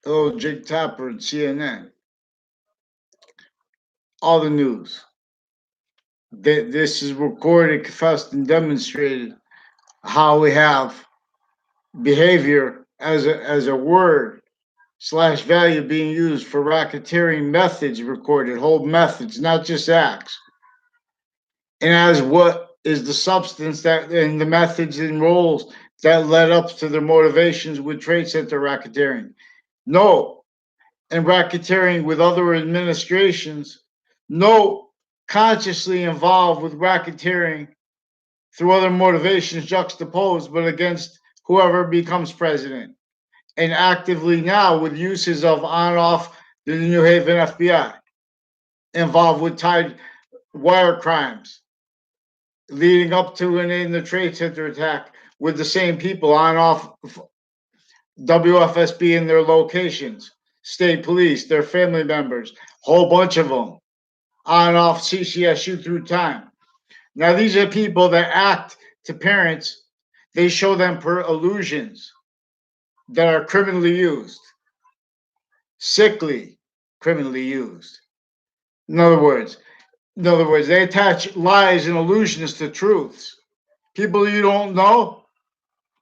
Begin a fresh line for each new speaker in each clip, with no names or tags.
Oh, Jake Tapper and CNN, all the news. This is recorded, confessed, and demonstrated how we have behavior as a word slash value being used for racketeering methods recorded, whole methods, not just acts. And as what is the substance that and the methods and roles that led up to their motivations with Trade Center racketeering. No, and racketeering with other administrations, no, consciously involved with racketeering through other motivations juxtaposed, but against whoever becomes president. And actively now with uses of on off the New Haven FBI, involved with tied wire crimes leading up to and in the Trade Center attack with the same people on off WFSB in their locations, state police, their family members, whole bunch of them on off CCSU through time. Now, these are people that act to parents, they show them per illusions that are criminally used, sickly, criminally used. In other words, they attach lies and illusions to truths. People you don't know,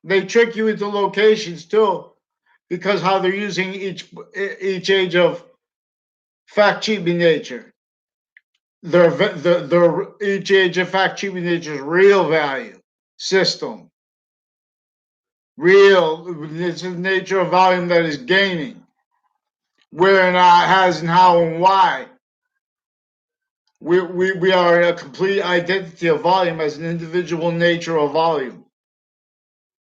they trick you into locations too, because how they're using each age of fact cheating nature. Their each age of fact cheating nature's real value system, real it's the nature of volume that is gaining, where and has and how and why. We are a complete identity of volume as an individual nature of volume.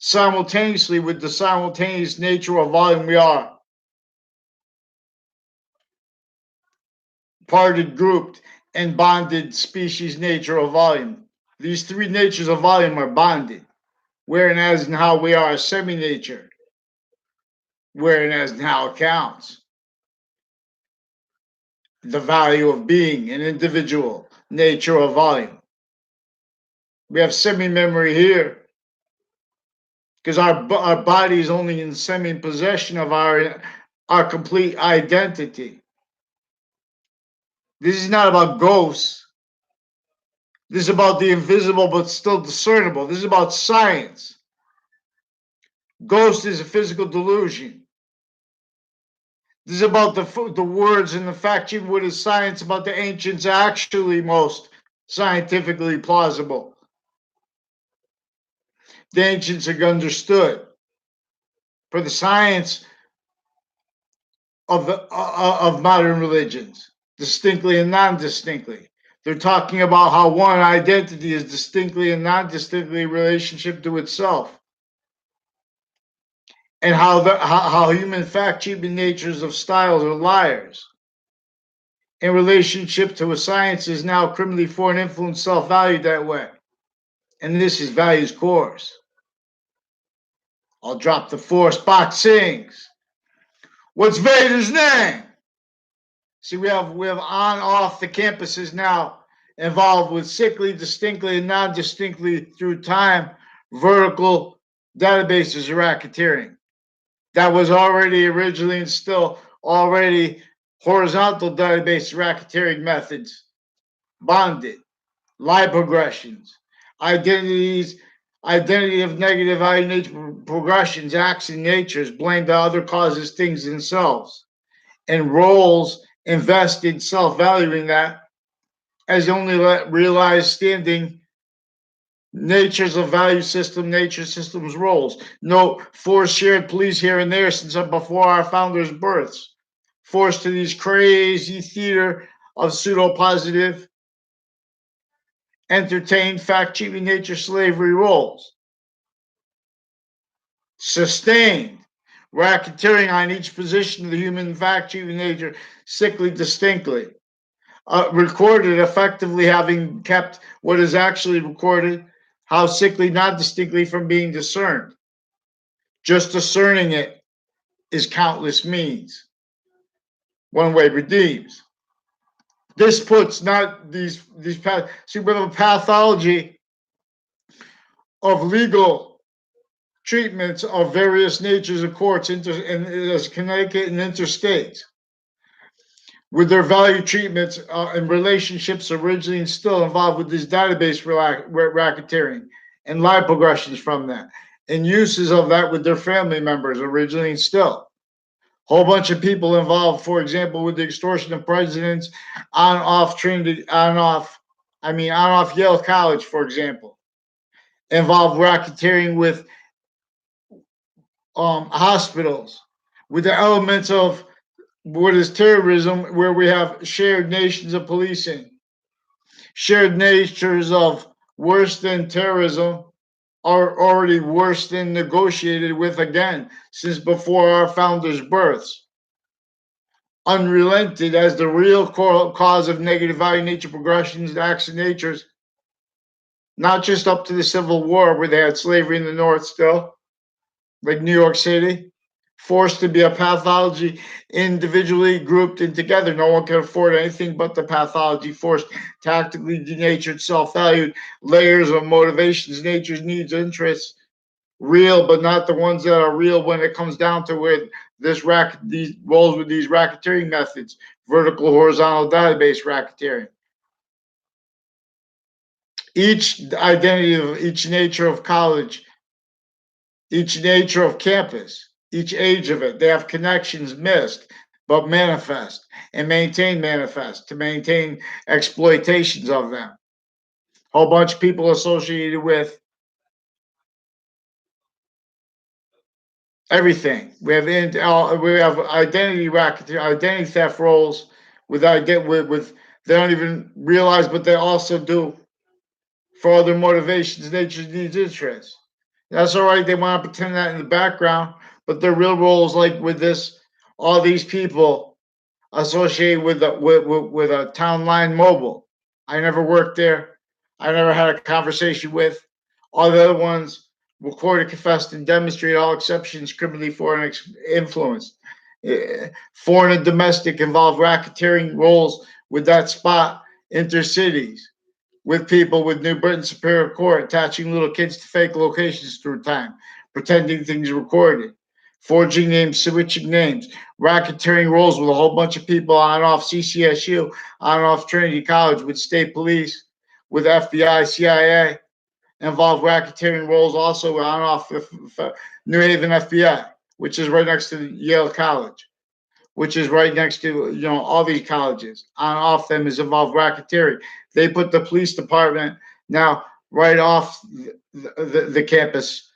Simultaneously, with the simultaneous nature of volume, we are parted, grouped, and bonded species nature of volume. These three natures of volume are bonded, where and as and how we are a semi nature, where and as and how it counts. The value of being an individual nature of volume. We have semi memory here because our body is only in semi possession of our complete identity. This is not about ghosts. This is about the invisible but still discernible. This is about science. Ghost is a physical delusion. This is about the words and the fact sheet. What is science about the ancients actually most scientifically plausible? The ancients are understood for the science of modern religions, distinctly and non-distinctly. They're talking about how one identity is distinctly and non-distinctly in relationship to itself, and how human fact-cheating natures of styles are liars in relationship to a science is now criminally foreign influence self-valued that way. And this is values course. I'll drop the force box sings. What's Vader's name? See, we have on off the campuses now involved with sickly, distinctly, and non-distinctly through time vertical databases of racketeering. That was already originally and still already horizontal database racketeering methods, bonded, lie progressions, identity of negative value nature progressions, acts and natures blamed on other causes, things themselves, and roles invested self-valuing that as only realized standing natures of value system, nature systems roles. No force shared police here and there since before our founders' births. Forced to these crazy theater of pseudo-positive, entertained, fact-cheating nature slavery roles. Sustained racketeering on each position of the human fact-cheating nature, sickly distinctly. Recorded effectively having kept what is actually recorded, how sickly not distinctly from being discerned. Just discerning it is countless means. One way redeems. This puts not these see we have a pathology of legal treatments of various natures of courts as Connecticut and interstate, with their value treatments and relationships originally and still involved with this database racketeering and lie progressions from that, and uses of that with their family members originally and still. Whole bunch of people involved, for example, with the extortion of presidents on off Yale College, for example, involved racketeering with hospitals, with the elements of what is terrorism, where we have shared nations of policing, shared natures of worse than terrorism, are already worse than negotiated with again since before our founders' births. Unrelented as the real cause of negative value nature progressions, acts, and natures, not just up to the Civil War where they had slavery in the North still, like New York City, forced to be a pathology individually grouped in together. No one can afford anything but the pathology, forced, tactically denatured, self-valued layers of motivations, natures, needs, interests, real, but not the ones that are real when it comes down to where these roles with these racketeering methods, vertical, horizontal database racketeering. Each identity of each nature of college, each nature of campus, each age of it, they have connections missed, but manifest and manifest to maintain exploitations of them. Whole bunch of people associated with everything. We have identity racketeering, identity theft roles with they don't even realize, but they also do for other motivations, natures, needs, interests. That's all right. They want to pretend that in the background, but their real roles, like with this, all these people associated with a town line mobile. I never worked there. I never had a conversation with. All the other ones recorded, confessed, and demonstrated all exceptions criminally foreign influence. Foreign and domestic involved racketeering roles with that spot intercities with people with New Britain Superior Court attaching little kids to fake locations through time, pretending things recorded, forging names, switching names, racketeering roles with a whole bunch of people on and off CCSU, on and off Trinity College, with state police, with FBI, CIA, involved racketeering roles also on and off New Haven FBI, which is right next to Yale College, which is right next to all these colleges. On and off them is involved racketeering. They put the police department now right off the campus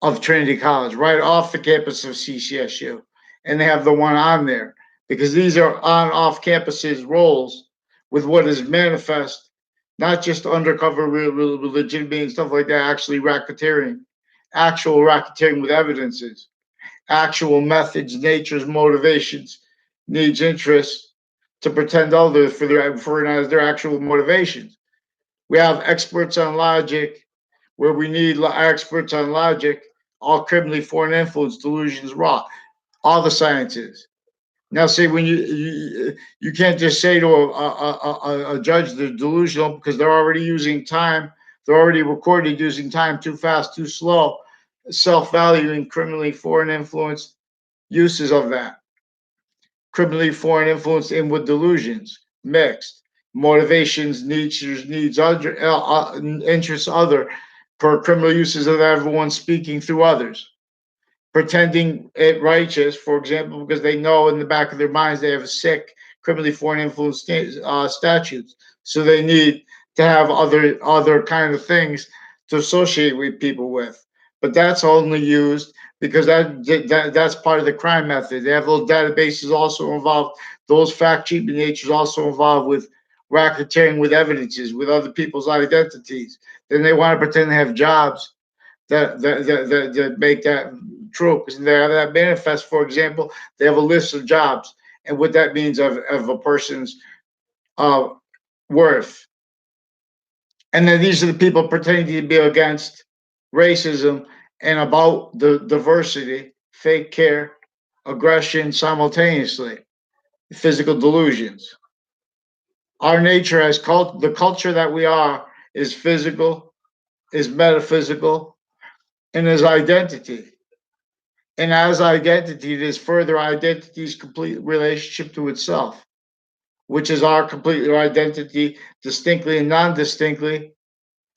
of Trinity College, right off the campus of CCSU, and they have the one on there because these are on off campuses roles with what is manifest, not just undercover religion being stuff like that, actually racketeering, actual racketeering with evidences, actual methods, natures, motivations, needs, interests to pretend others for as their actual motivations. We have experts on logic where we need experts on logic, all criminally foreign influence, delusions, raw, all the sciences. Now, see, when you can't just say to a judge they're delusional because they're already using time, they're already recorded using time too fast, too slow, self-valuing, criminally foreign influence uses of that. Criminally foreign influence inward delusions, mixed motivations, natures, needs, other interests, other for criminal uses of everyone speaking through others, pretending it righteous, for example, because they know in the back of their minds they have a sick criminally foreign influence statutes, so they need to have other kind of things to associate with people with. But that's only used because that's part of the crime method. They have those databases also involved. Those fact treatment natures also involved with racketeering with evidences, with other people's identities. Then they want to pretend they have jobs that make that true. Because they have that manifest, for example, they have a list of jobs and what that means of a person's uh, worth. And then these are the people pretending to be against racism and about the diversity, fake care, aggression simultaneously, physical delusions. Our nature as the culture that we are is physical, is metaphysical, and as identity. And as identity, it is further identity's complete relationship to itself, which is our complete identity, distinctly and non distinctly,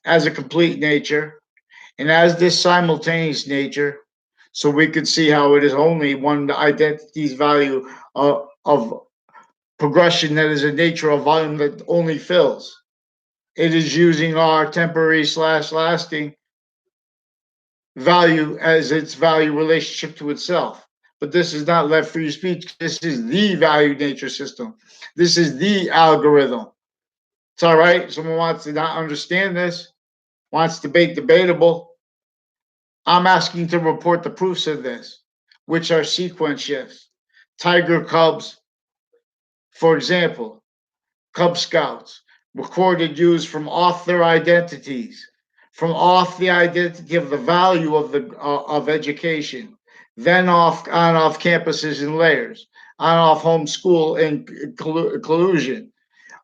as a complete nature, and as this simultaneous nature. So we could see how it is only one identity's value of progression that is a nature of volume that only fills. It is using our temporary slash lasting value as its value relationship to itself. But this is not left free speech. This is the value nature system. This is the algorithm. It's all right. Someone wants to not understand this, wants to make debatable. I'm asking to report the proofs of this, which are sequence shifts. Tiger cubs, for example, Cub Scouts, recorded use from off their identities, from off the identity of the value of the of education, then off campuses and layers, on off homeschool and collusion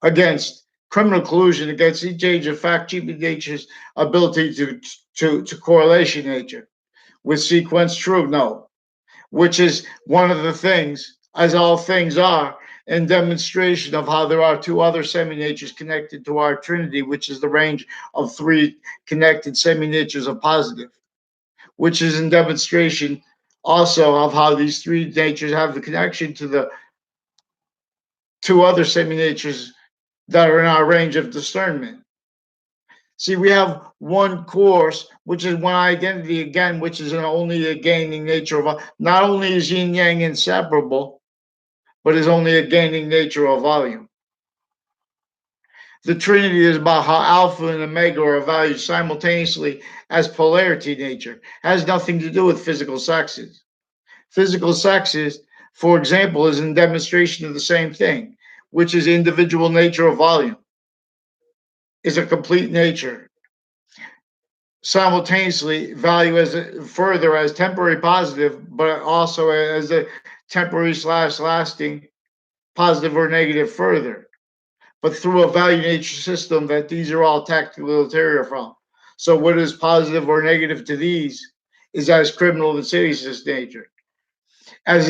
against criminal collusion against each age of fact cheating nature's ability to correlation nature with sequence true no, which is one of the things, as all things are, in demonstration of how there are two other semi-natures connected to our trinity, which is the range of three connected semi-natures of positive, which is in demonstration also of how these three natures have the connection to the two other semi-natures that are in our range of discernment. See, we have one course, which is one identity again, which is only a gaining nature of not only is yin yang inseparable, but is only a gaining nature of volume. The Trinity is about how alpha and omega are valued simultaneously as polarity nature. It has nothing to do with physical sexes. Physical sexes, for example, is in demonstration of the same thing, which is individual nature of volume, is a complete nature. Simultaneously, value as further as temporary positive, but also as a temporary slash lasting positive or negative further, but through a value nature system that these are all tactical ulterior from. So what is positive or negative to these is as criminal insidious nature, as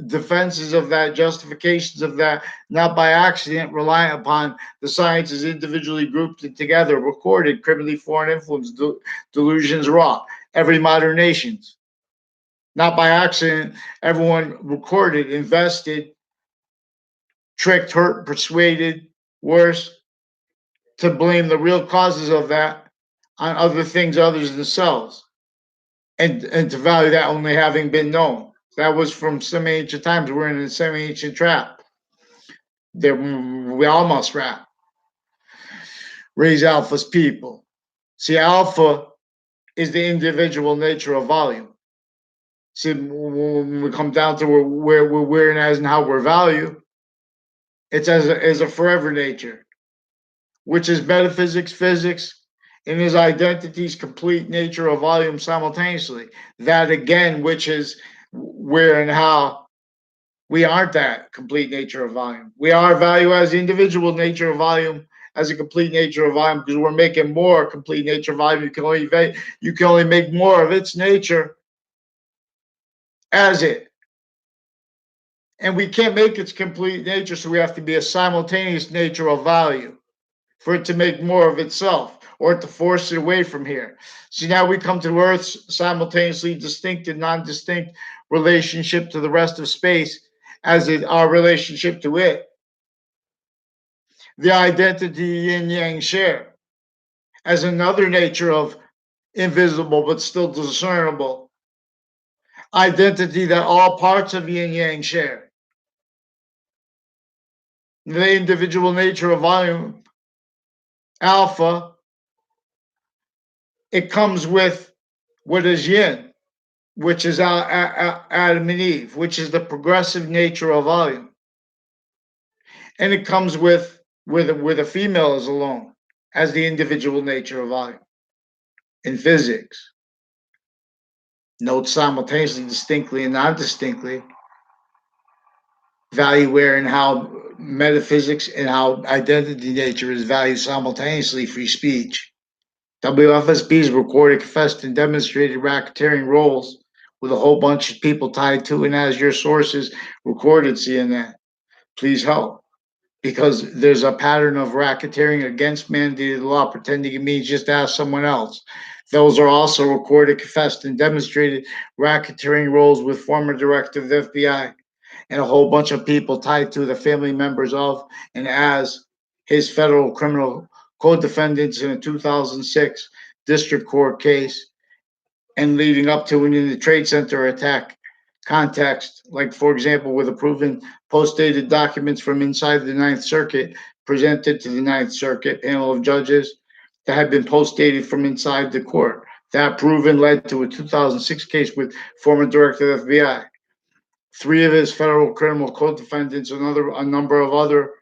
defenses of that, justifications of that, not by accident, reliant upon the sciences individually grouped and together, recorded, criminally foreign influence, delusions raw, every modern nations. Not by accident, everyone recorded, invested, tricked, hurt, persuaded, worse, to blame the real causes of that on other things other than themselves, and to value that only having been known. That was from semi-ancient times. We're in a semi-ancient trap. We all must rap. Raise alpha's people. See, alpha is the individual nature of volume. See, when we come down to where we're in as and how we're valued, it's as a forever nature, which is metaphysics, physics, and his identity's complete nature of volume simultaneously. That again, which is where and how we aren't that complete nature of volume. We are value as the individual nature of volume, as a complete nature of volume, because we're making more complete nature of volume. You can only make more of its nature as it. And we can't make its complete nature, so we have to be a simultaneous nature of value for it to make more of itself or to force it away from here. See, now we come to Earth's simultaneously distinct and non-distinct relationship to the rest of space as our relationship to it. The identity yin yang share as another nature of invisible but still discernible identity that all parts of yin yang share. The individual nature of volume alpha, it comes with what is yin, which is Adam and Eve, which is the progressive nature of volume, and it comes with a female as alone as the individual nature of volume. In physics, note simultaneously, distinctly and non-distinctly, value where and how metaphysics and how identity nature is valued simultaneously, free speech. WFSB's recorded, confessed, and demonstrated racketeering roles with a whole bunch of people tied to, and as your sources recorded, CNN. Please help. Because there's a pattern of racketeering against mandated law, pretending it means just ask someone else. Those are also recorded, confessed, and demonstrated racketeering roles with former director of the FBI and a whole bunch of people tied to the family members of and as his federal criminal co-defendants in a 2006 district court case and leading up to and in the Trade Center attack context, like, for example, with the proven post-dated documents from inside the Ninth Circuit presented to the Ninth Circuit panel of judges that had been post-dated from inside the court. That proven led to a 2006 case with former director of the FBI. Three of his federal criminal co-defendants and a number of other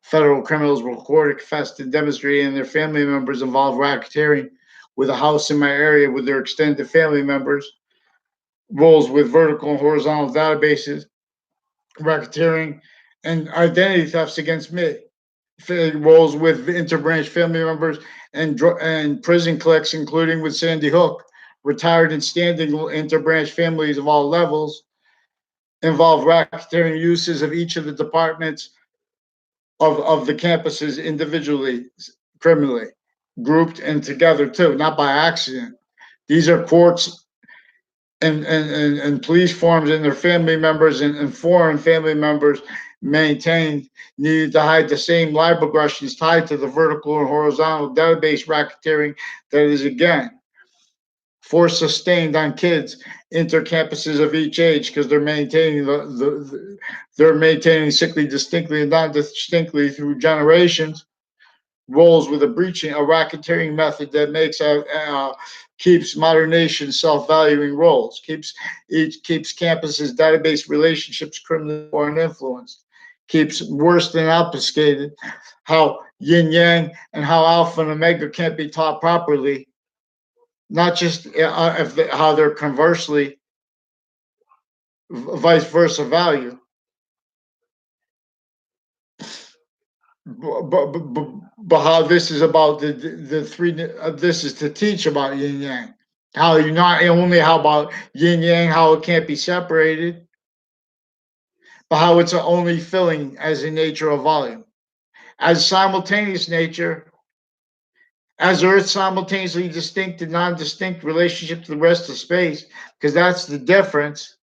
federal criminals were recorded, confessed, and demonstrated, and their family members involved racketeering with a house in my area with their extended family members, roles with vertical and horizontal databases, racketeering, and identity thefts against me, roles with interbranch family members and prison clicks, including with Sandy Hook, retired and standing interbranch families of all levels, involve racketeering uses of each of the departments of the campuses individually, criminally, grouped and together too, not by accident. These are courts and police forms and their family members and foreign family members maintained needed to hide the same live aggressions tied to the vertical and horizontal database racketeering that is again force sustained on kids intercampuses of each age because they're maintaining they're maintaining sickly distinctly and not distinctly through generations roles with a racketeering method that makes keeps modern nations self-valuing roles, keeps campuses database relationships criminally foreign influenced, keeps worse than obfuscated how yin yang and how alpha and omega can't be taught properly, not just how they're conversely vice versa value, but how this is about the three. This is to teach about yin yang. How you not only how about yin yang, how it can't be separated, but how it's only filling as a nature of volume, as simultaneous nature, as Earth simultaneously distinct and non-distinct relationship to the rest of space, because that's the difference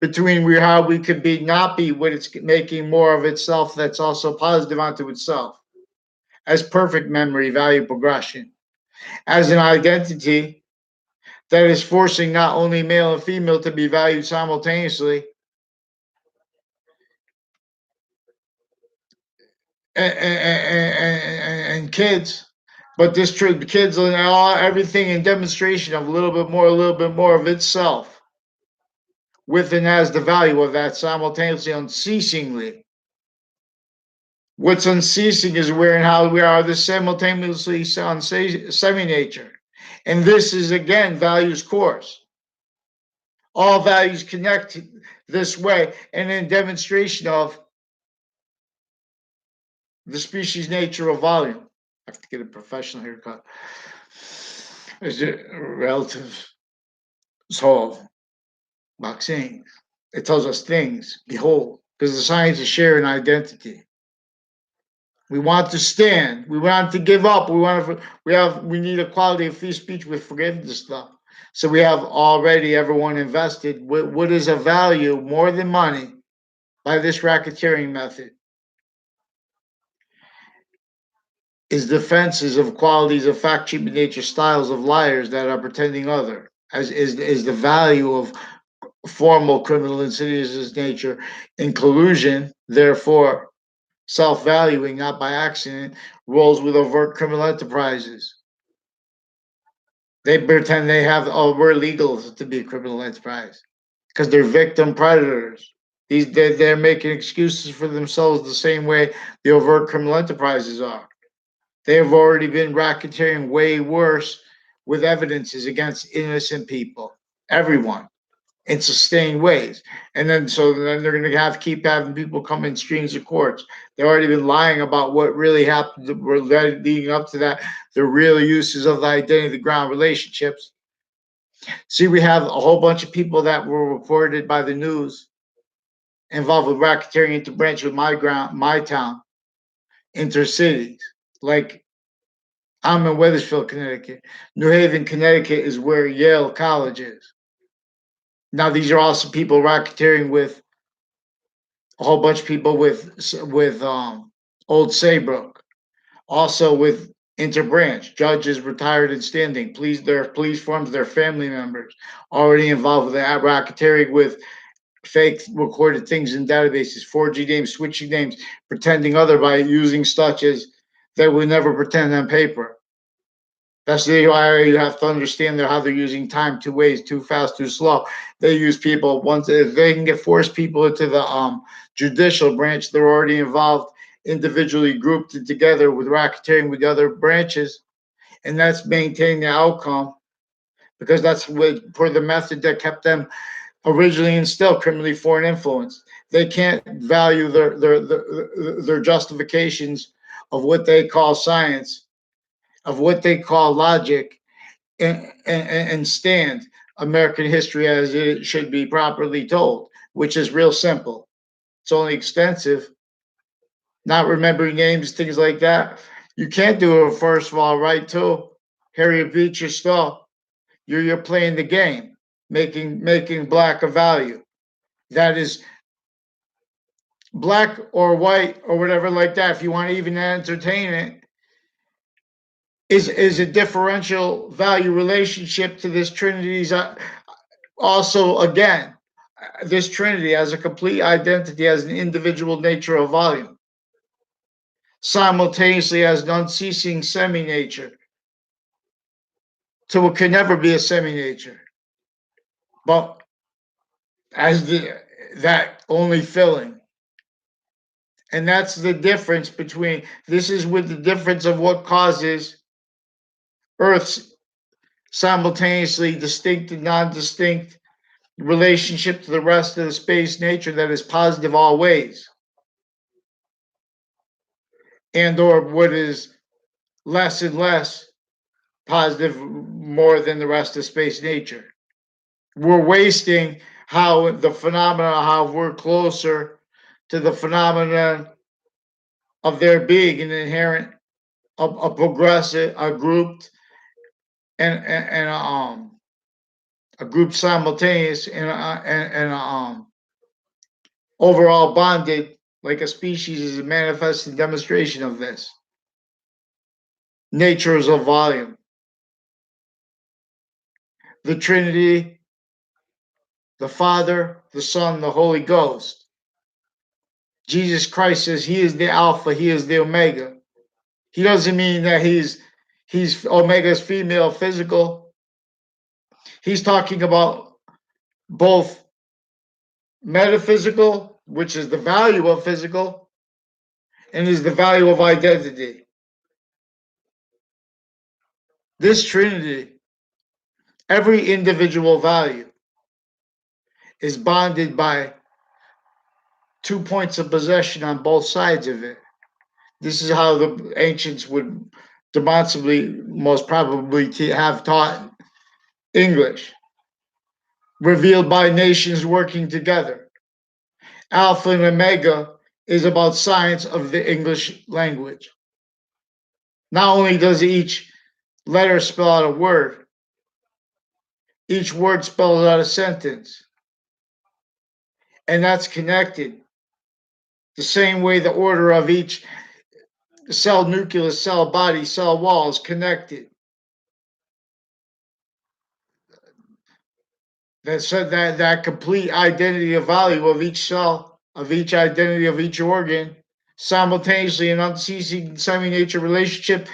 between how we could be not be what it's making more of itself that's also positive onto itself as perfect memory value progression, as an identity that is forcing not only male and female to be valued simultaneously and kids, but this kids and everything in demonstration of a little bit more of itself with and as the value of that simultaneously unceasingly. What's unceasing is where and how we are this simultaneously semi-nature. And this is again values course. All values connect this way and in demonstration of the species nature of volume. I have to get a professional haircut. Is it relative soul vaccine? It tells us things. Behold, because the science is sharing identity. We want to stand. We want to give up. We need equality of free speech with forgiveness stuff. So we have already everyone invested. What is a value more than money by this racketeering method? Is defenses of qualities of fact, cheap nature, styles of liars that are pretending other, as is the value of formal criminal insidious nature in collusion, therefore self-valuing, not by accident, roles with overt criminal enterprises. They pretend they have, oh, we're legal to be a criminal enterprise because they're victim predators. They're making excuses for themselves the same way the overt criminal enterprises are. They have already been racketeering way worse with evidences against innocent people. Everyone. in sustained ways. And then so then they're going to have keep having people come in streams of courts. They've already been lying about what really happened leading up to that, the real uses of the identity, the ground relationships. See, we have a whole bunch of people that were reported by the news involved with racketeering interbranch with my town, intercities. Like I'm in Weathersfield, Connecticut. New Haven, Connecticut is where Yale College is. Now these are also people racketeering with a whole bunch of people with Old Saybrook, also with interbranch judges retired and standing. Their police forms, their family members already involved with that racketeering with fake recorded things in databases, forging names, switching names, pretending other by using such as they would never pretend on paper. That's the why you have to understand how they're using time two ways, too fast, too slow. They use people once if they can get force people into the judicial branch, they're already involved individually grouped together with racketeering with the other branches, and that's maintaining the outcome because that's what for the method that kept them originally instilled criminally foreign influence. They can't value their justifications of what they call science, of what they call logic, and stand American history as it should be properly told, which is real simple. It's only extensive, not remembering names, things like that. You can't do it, first of all, right, too. Harriet Beecher Stowe, you're playing the game, making black a value. That is black or white or whatever like that. If you want to even entertain it, is a differential value relationship to this Trinity's also again this Trinity has a complete identity, has an individual nature of volume, simultaneously has an unceasing semi-nature. So it can never be a semi-nature, but as that only filling. And that's the difference between this is with the difference of what causes Earth's simultaneously distinct and non-distinct relationship to the rest of the space nature that is positive all ways, and or what is less and less positive more than the rest of space nature. We're wasting how the phenomena, how we're closer to the phenomenon of there being an inherent, a progressive, a grouped, and a group simultaneous and overall bonded like a species is a manifested demonstration of this. Nature is a volume. The Trinity, the Father, the Son, the Holy Ghost. Jesus Christ says he is the Alpha, he is the Omega. He doesn't mean that he's Omega's female physical. He's talking about both metaphysical, which is the value of physical, and is the value of identity. This Trinity, every individual value, is bonded by 2 points of possession on both sides of it. This is how the ancients would demonstrably, most probably, have taught English, revealed by nations working together. Alpha and Omega is about science of the English language. Not only does each letter spell out a word, each word spells out a sentence, and that's connected. The same way the order of each cell nucleus, cell body, cell wall is connected. That complete identity of value of each cell, of each identity of each organ, simultaneously an unceasing semi-nature relationship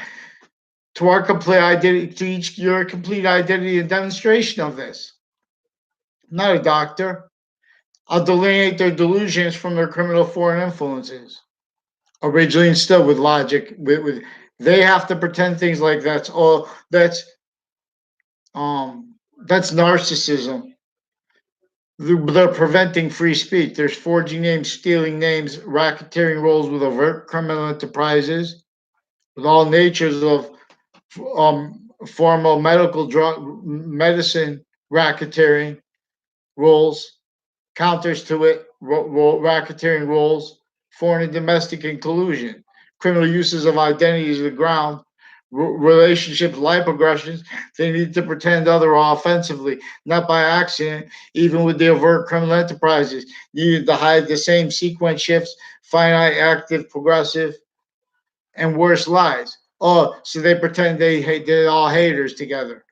to our complete identity, to each your complete identity and demonstration of this. I'm not a doctor. I'll delineate their delusions from their criminal foreign influences. Originally instilled with logic, they have to pretend things like that's narcissism. They're preventing free speech. There's forging names, stealing names, racketeering roles with overt criminal enterprises, with all natures of formal medical drug medicine racketeering roles, counters to it, racketeering roles, foreign and domestic and collusion, criminal uses of identities of the ground, relationships, life aggressions. They need to pretend other offensively, not by accident, even with the overt criminal enterprises. Needed to hide the same sequence shifts, finite, active, progressive, and worse lies. Oh, so they pretend they hate, they're all haters together.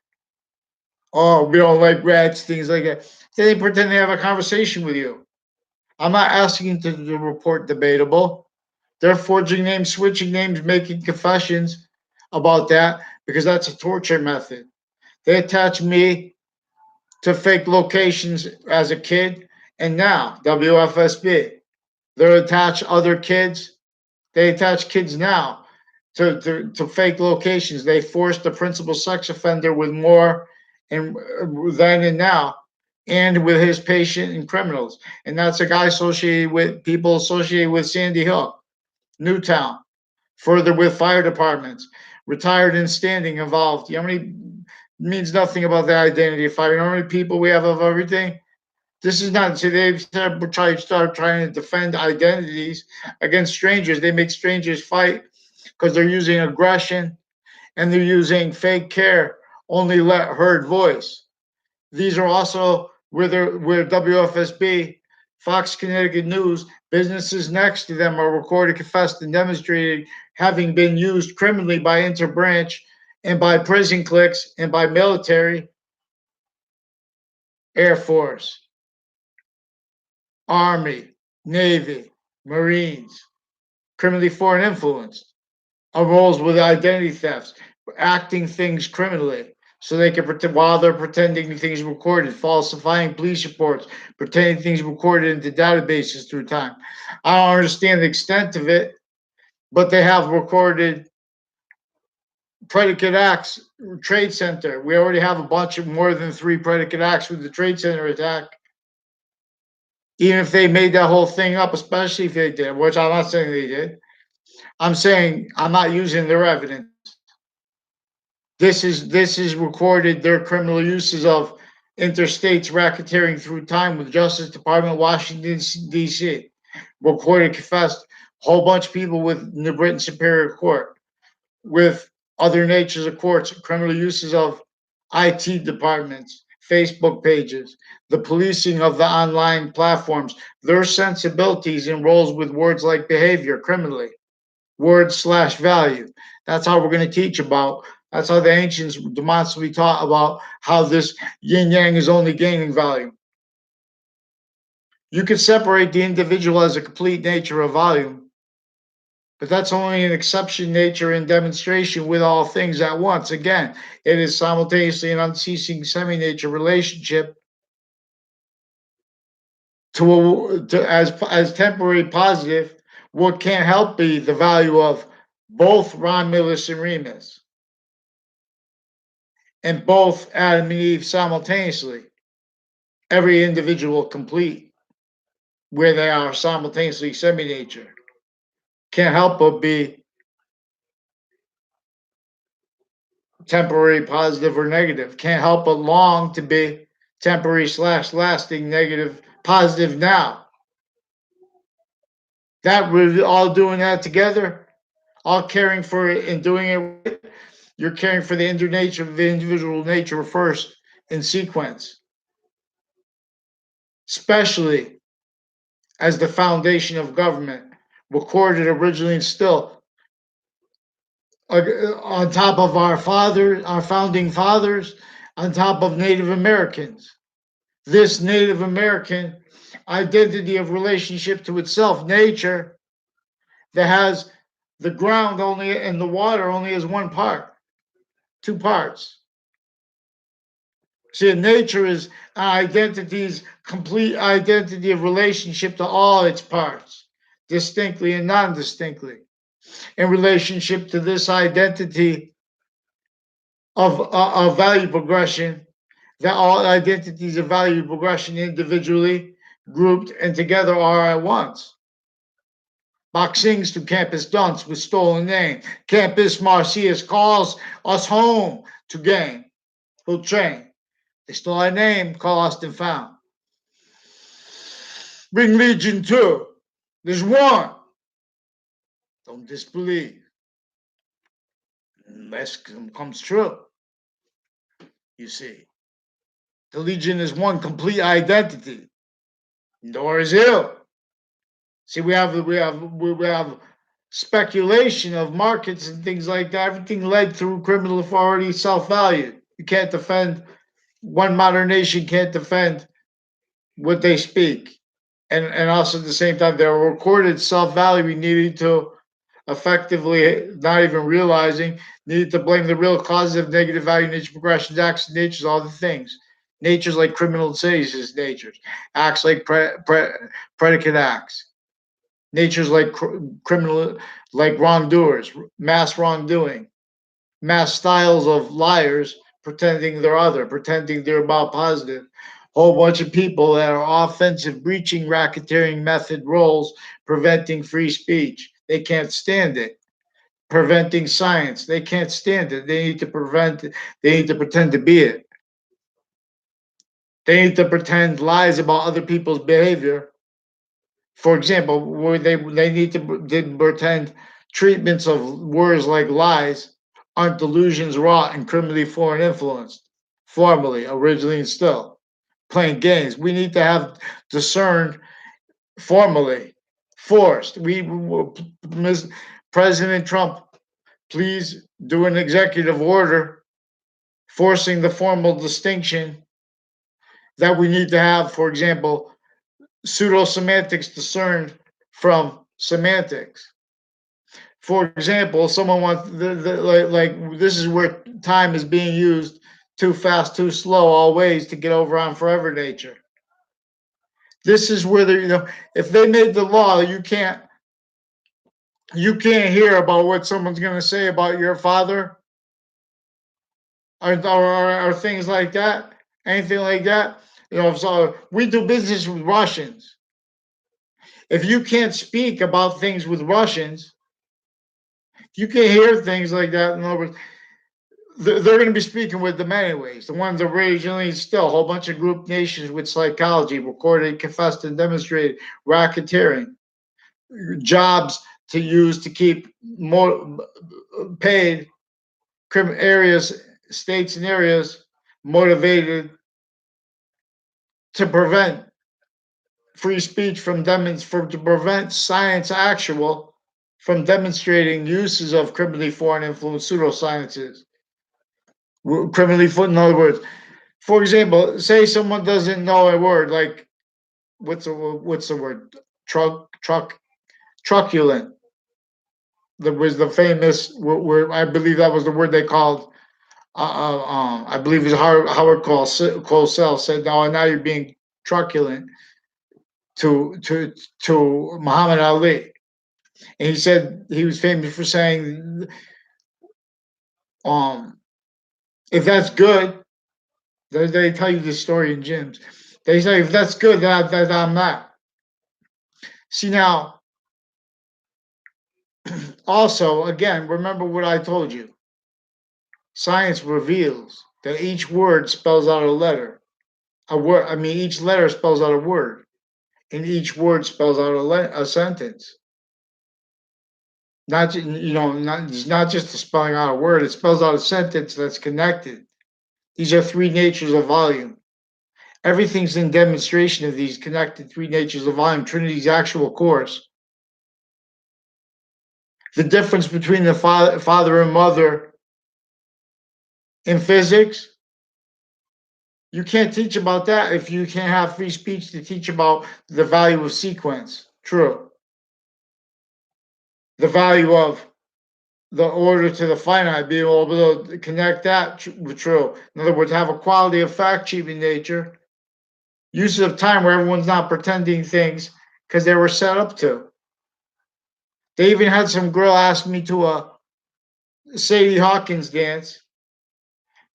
Oh, we don't like rats, things like that. They pretend they have a conversation with you. I'm not asking to report debatable. They're forging names, switching names, making confessions about that because that's a torture method. They attach me to fake locations as a kid, and now WFSB. They attach other kids. They attach kids now to fake locations. They forced the principal sex offender with more and then and now, and with his patient and criminals. And that's a guy associated with people associated with Sandy Hook, Newtown, further with fire departments, retired and standing involved. You know how many means nothing about the identity of fire. You know how many people we have of everything? This is not today. Start trying to defend identities against strangers. They make strangers fight because they're using aggression and they're using fake care. Only let heard voice. These are also where WFSB, Fox Connecticut News, businesses next to them are recorded, confessed, and demonstrated having been used criminally by interbranch and by prison cliques and by military, Air Force, Army, Navy, Marines, criminally foreign influenced, roles with identity thefts, acting things criminally. So they can pretend while they're pretending things recorded, falsifying police reports, pretending things recorded into databases through time. I don't understand the extent of it, but they have recorded predicate acts, Trade Center. We already have a bunch of more than 3 predicate acts with the Trade Center attack. Even if they made that whole thing up, especially if they did, which I'm not saying they did. I'm saying I'm not using their evidence. This is recorded their criminal uses of interstates racketeering through time with Justice Department, Washington D.C. Recorded, confessed, whole bunch of people with New Britain Superior Court, with other natures of courts, criminal uses of IT departments, Facebook pages, the policing of the online platforms, their sensibilities and roles with words like behavior criminally, word/value. That's how we're going to teach about. That's how the ancients demonstrably taught about how this yin yang is only gaining value. You could separate the individual as a complete nature of volume, but that's only an exception nature in demonstration with all things at once. Again, it is simultaneously an unceasing semi-nature relationship as temporary positive. What can't help be the value of both Romulus and Remus and both Adam and Eve simultaneously. Every individual complete where they are simultaneously semi-nature can't help but be temporary positive or negative. Can't help but long to be temporary/lasting negative positive now. That we're all doing that together, all caring for it and doing it right. You're caring for the individual nature first in sequence, especially as the foundation of government, recorded originally and still on top of our founding fathers, on top of Native Americans. This Native American identity of relationship to itself, nature, that has the ground only and the water only as one part, 2 parts. See, nature is identity's complete identity of relationship to all its parts, distinctly and non-distinctly. In relationship to this identity of value progression, that all identities of value progression individually, grouped, and together are at once. Boxings to campus dunce with stolen name. Campus Marcius calls us home to gain. Who'll train? They stole our name, call us and found. Bring Legion 2. There's one. Don't disbelieve. Unless it comes true. You see. The Legion is one complete identity. Nor is ill. See, we have speculation of markets and things like that. Everything led through criminal authority, self-value. You can't defend one modern nation can't defend what they speak. And also at the same time, their recorded self-value we needed to effectively, not even realizing, needed to blame the real causes of negative value, nature, progressions, acts, natures, all the things. Nature's like criminal insidious natures, acts like predicate acts. Nature's like criminal, like wrongdoers, mass wrongdoing, mass styles of liars pretending they're other, pretending they're about positive. Whole bunch of people that are offensive, breaching, racketeering method roles, preventing free speech. They can't stand it. Preventing science. They can't stand it. They need to prevent it. They need to pretend to be it. They need to pretend lies about other people's behavior. For example, where they need to pretend treatments of words like lies aren't delusions wrought and criminally foreign influenced, formally, originally, and still playing games. We need to have discerned formally, forced. President Trump, please do an executive order forcing the formal distinction that we need to have, for example, pseudo-semantics discerned from semantics. For example, someone wants like this is where time is being used too fast, too slow, all ways to get over on forever nature. This is where if they made the law, you can't hear about what someone's going to say about your father or things like that, anything like that. So we do business with Russians. If you can't speak about things with Russians, you can hear things like that. In other words, they're going to be speaking with them anyways. The ones originally still a whole bunch of group nations with psychology recorded, confessed, and demonstrated racketeering, jobs to use to keep more paid areas, states, and areas motivated to prevent free speech to prevent science actual from demonstrating uses of criminally foreign influence pseudosciences. Criminally foot, in other words, for example, say someone doesn't know a word like what's the word? Truculent. That was the famous word. I believe that was the word they called. I believe it was Howard Cosell said, now you're being truculent to Muhammad Ali. And he said he was famous for saying, if that's good, they tell you this story in gyms. They say, if that's good, that I'm not. See, now, also, again, remember what I told you. Science reveals that each word spells out a letter. Each letter spells out a word, and each word spells out a sentence. It's not just a spelling out a word, it spells out a sentence that's connected. These are three natures of volume. Everything's in demonstration of these connected three natures of volume, Trinity's actual course. The difference between the father and mother in physics, you can't teach about that if you can't have free speech to teach about the value of sequence. True. The value of the order to the finite, being able to connect that with true. In other words, have a quality of fact-achieving nature, use of time where everyone's not pretending things because they were set up to. They even had some girl ask me to a Sadie Hawkins dance.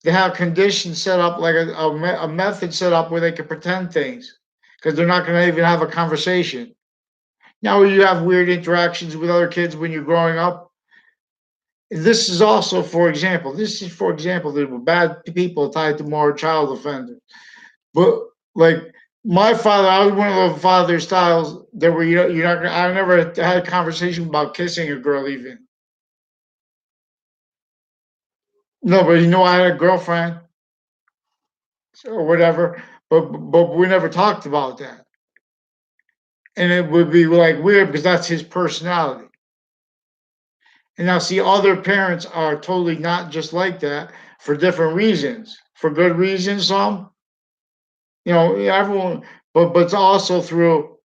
They have conditions set up, like a method set up where they can pretend things because they're not going to even have a conversation. Now, you have weird interactions with other kids when you're growing up. This is also, for example, there were bad people tied to more child offenders. But like my father, I was one of the father styles that were you're not. I never had a conversation about kissing a girl even. No, but I had a girlfriend or whatever, but we never talked about that, and it would be like weird because that's his personality. And now, see, other parents are totally not just like that for different reasons, for good reasons. Some, everyone, but it's also through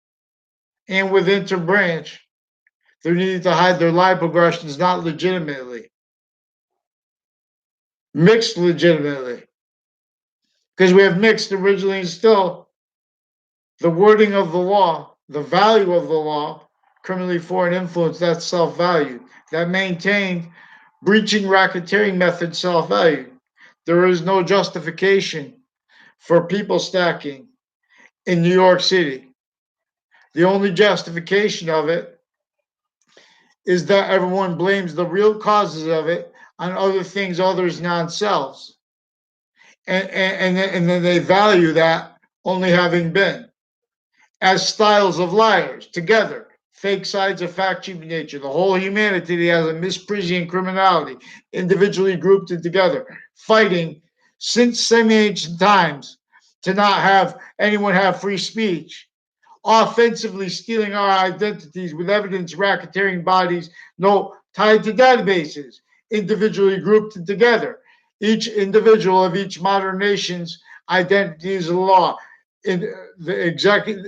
and with interbranch, they needed to hide their life progressions, not legitimately, mixed legitimately, because we have mixed originally and still the wording of the law, the value of the law, criminally foreign influence, that's self-value. That maintained breaching racketeering method self-value. There is no justification for people stacking in New York City. The only justification of it is that everyone blames the real causes of it on other things, others, non-selves. And then they value that only having been as styles of liars together, fake sides of fact cheating nature. The whole humanity has a misprision criminality, individually grouped and together, fighting since semi-ancient times to not have anyone have free speech, offensively stealing our identities with evidence racketeering bodies no tied to databases, individually grouped and together. Each individual of each modern nation's identity is a law. In the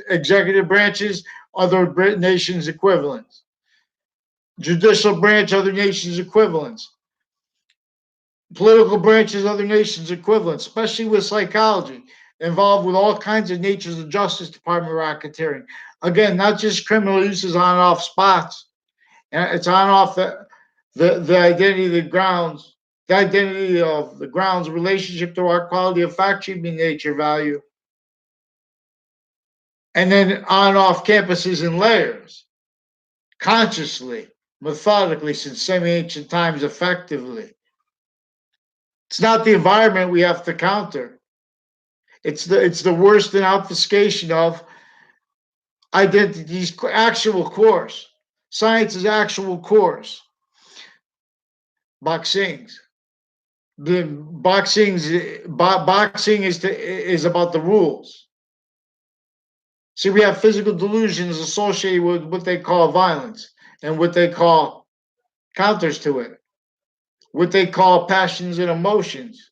executive branches, other nations' equivalents. Judicial branch, other nations' equivalents. Political branches, other nations' equivalents, especially with psychology, involved with all kinds of natures of Justice Department racketeering. Again, not just criminal uses on and off spots. It's on and off the identity of the grounds, the identity of the grounds relationship to our quality of fact treatment nature value. And then on and off campuses in layers, consciously, methodically, since semi ancient times, effectively. It's not the environment we have to counter. It's the worst in obfuscation of identity's actual course, science's actual course. Boxing's. The boxing is about the rules. See, we have physical delusions associated with what they call violence and what they call counters to it, what they call passions and emotions.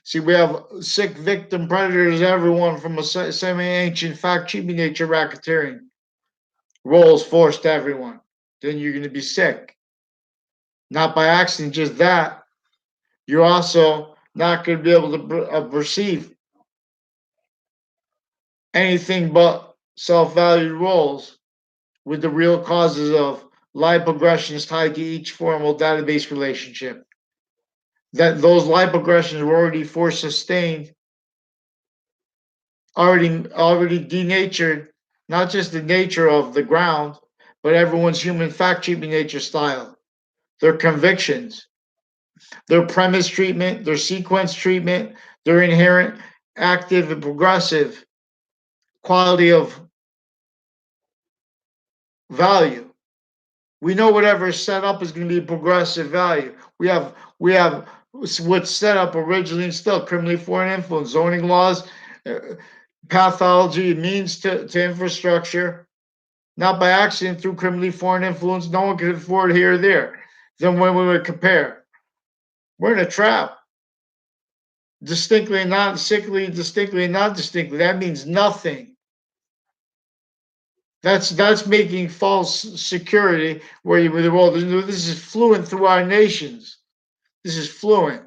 See, we have sick victim predators, everyone from a semi-ancient fact cheating nature racketeering roles forced to everyone. Then you're going to be sick. Not by accident, just that. You're also not going to be able to perceive anything but self-valued roles with the real causes of lipogressions tied to each formal database relationship. That those lipogressions were already force sustained, already denatured, not just the nature of the ground, but everyone's human fact treatment nature style, their convictions, their premise treatment, their sequence treatment, their inherent active and progressive quality of value. We know whatever is set up is going to be progressive value. We have what's set up originally and still criminally foreign influence, zoning laws, pathology, means to infrastructure, not by accident through criminally foreign influence. No one can afford here or there. Then when we would compare, we're in a trap. Distinctly and not sickly, distinctly and not distinctly. That means nothing. That's making false security where you with the world. This is fluent through our nations. This is fluent.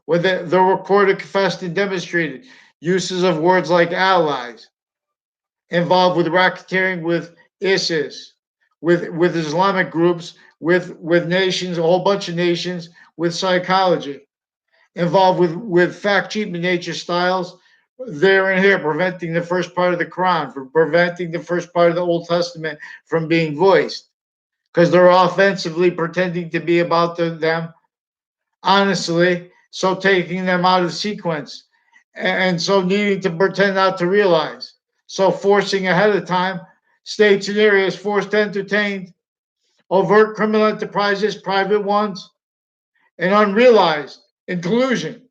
Where the recorded, confessed, and demonstrated uses of words like allies, involved with racketeering with ISIS, with Islamic groups, with nations, a whole bunch of nations, with psychology. involved with fact cheating nature styles there and here, preventing the first part of the Quran, from preventing the first part of the Old Testament from being voiced, because they're offensively pretending to be about them honestly, so taking them out of sequence, and so needing to pretend not to realize, so forcing ahead of time states and areas forced to entertain overt criminal enterprises, private ones, and unrealized in collusion,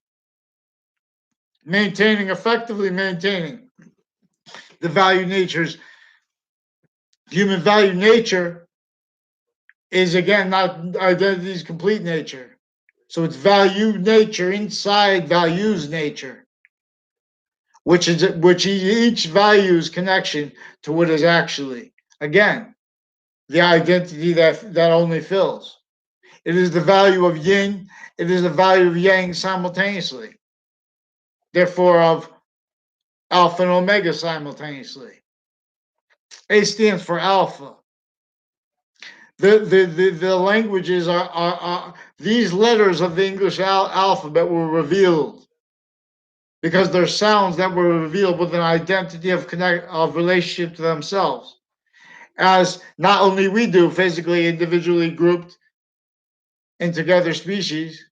effectively maintaining the value nature's human value nature is again not identity's complete nature. So it's value nature inside values nature, which each values connection to what is actually again the identity that only fills. It is the value of yin. It is the value of yang simultaneously. Therefore, of alpha and omega simultaneously. A stands for alpha. The languages are these letters of the English alphabet were revealed because they're sounds that were revealed with an identity of relationship to themselves, as not only we do physically, individually grouped in together species,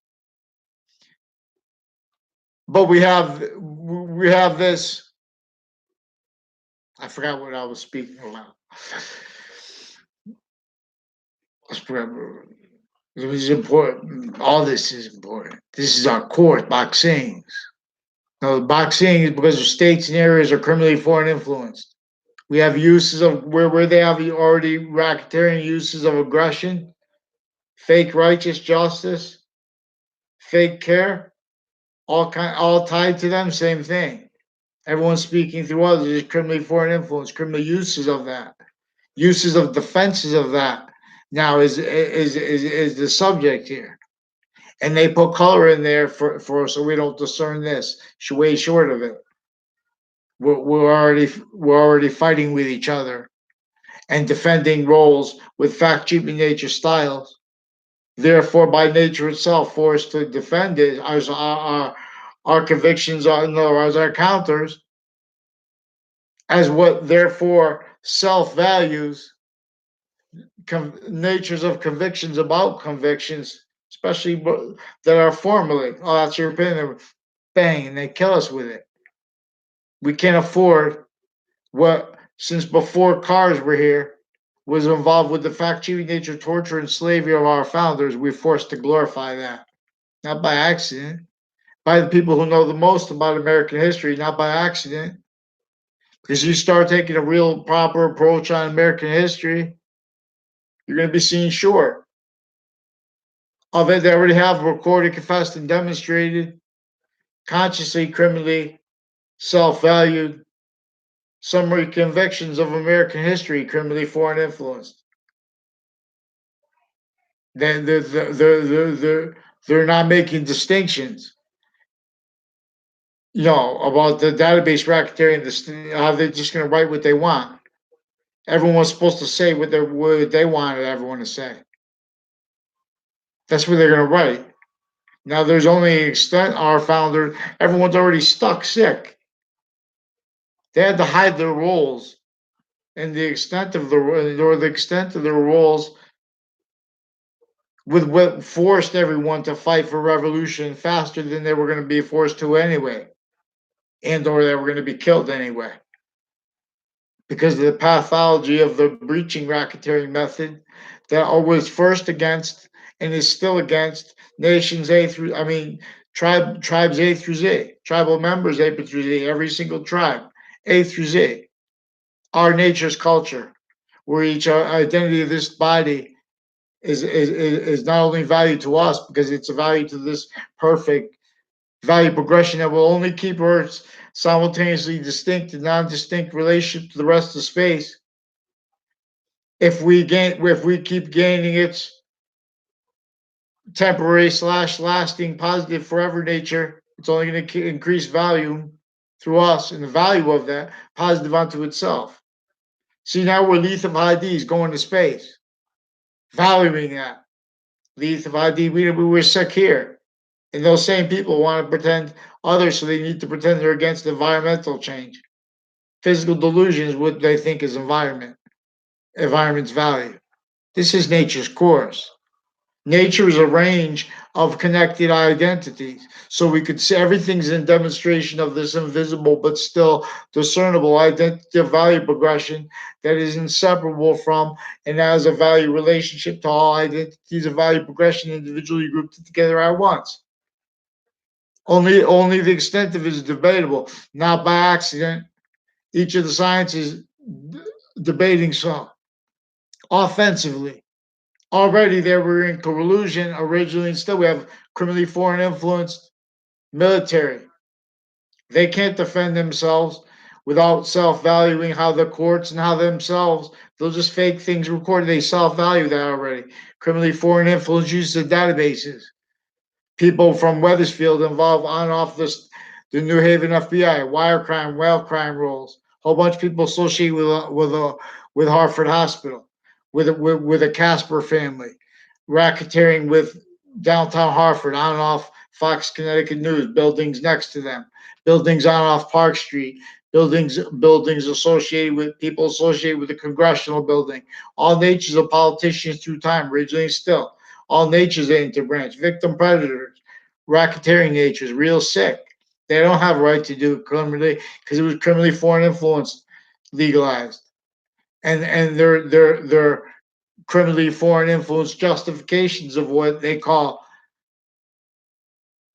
but we have this. I forgot what I was speaking about. It was important. All this is important. This is our core boxing. No, boxing is because the states and areas are criminally foreign influenced. We have uses of where they have already racketeering uses of aggression, fake righteous justice, fake care, all tied to them. Same thing. Everyone speaking through others is criminally foreign influence. Criminal uses of that, uses of defenses of that. Now is the subject here, and they put color in there for so we don't discern this. Way short of it. We're already fighting with each other and defending roles with fact cheating nature styles. Therefore, by nature itself, forced to defend it as our convictions are, in other words, our counters, as what therefore self values, natures of convictions about convictions, especially that are formally, oh, that's your opinion, bang, and they kill us with it. We can't afford what, since before cars were here, was involved with the fact cheating nature, torture, and slavery of our founders. We're forced to glorify that, not by accident, by the people who know the most about American history, not by accident. Because you start taking a real proper approach on American history, you're going to be seen short of it. They already have recorded, confessed, and demonstrated consciously, criminally, self-valued summary convictions of American history, criminally foreign influenced. They're not making distinctions, about the database racketeering. How they're just going to write what they want. Everyone's supposed to say what they wanted everyone to say. That's what they're going to write. Now, there's only extent our founder. Everyone's already stuck sick. They had to hide their roles, and the extent of their roles with what forced everyone to fight for revolution faster than they were going to be forced to anyway, and or they were going to be killed anyway, because of the pathology of the breaching racketeering method that was first against and is still against nations tribes A through Z, tribal members A through Z, every single tribe A through Z, our nature's culture, where each identity of this body is not only value to us because it's a value to this perfect value progression that will only keep Earth's simultaneously distinct and non-distinct relationship to the rest of space. If we keep gaining its temporary / lasting positive forever nature, it's only going to increase value through us, and the value of that positive unto itself. See, now we're Lethe of IDs going to space, valuing that. Lethe of ID, we were sick here. And those same people want to pretend others, so they need to pretend they're against environmental change. Physical delusion is what they think is environment's value. This is nature's course. Nature is a range of connected identities. So we could see everything's in demonstration of this invisible but still discernible identity of value progression that is inseparable from and has a value relationship to all identities of value progression individually grouped together at once. Only the extent of it is debatable, not by accident. Each of the sciences debating so offensively. Already there we're in collusion originally, and still we have criminally foreign influenced military. They can't defend themselves without self-valuing how the courts and how themselves, they'll just fake things recorded. They self-value that already. Criminally foreign influence uses of databases. People from Weathersfield involved on and off the New Haven FBI, wire crime, whale crime rolls. A whole bunch of people associated with Hartford Hospital, with a Casper family, racketeering with downtown Hartford, on and off Fox Connecticut News, buildings next to them, buildings on and off Park Street, buildings associated with people associated with the Congressional Building, all natures of politicians through time, originally still. All natures are interbranch, victim predators, racketeering natures, real sick. They don't have a right to do it criminally because it was criminally foreign influence legalized. And their criminally foreign influence justifications of what they call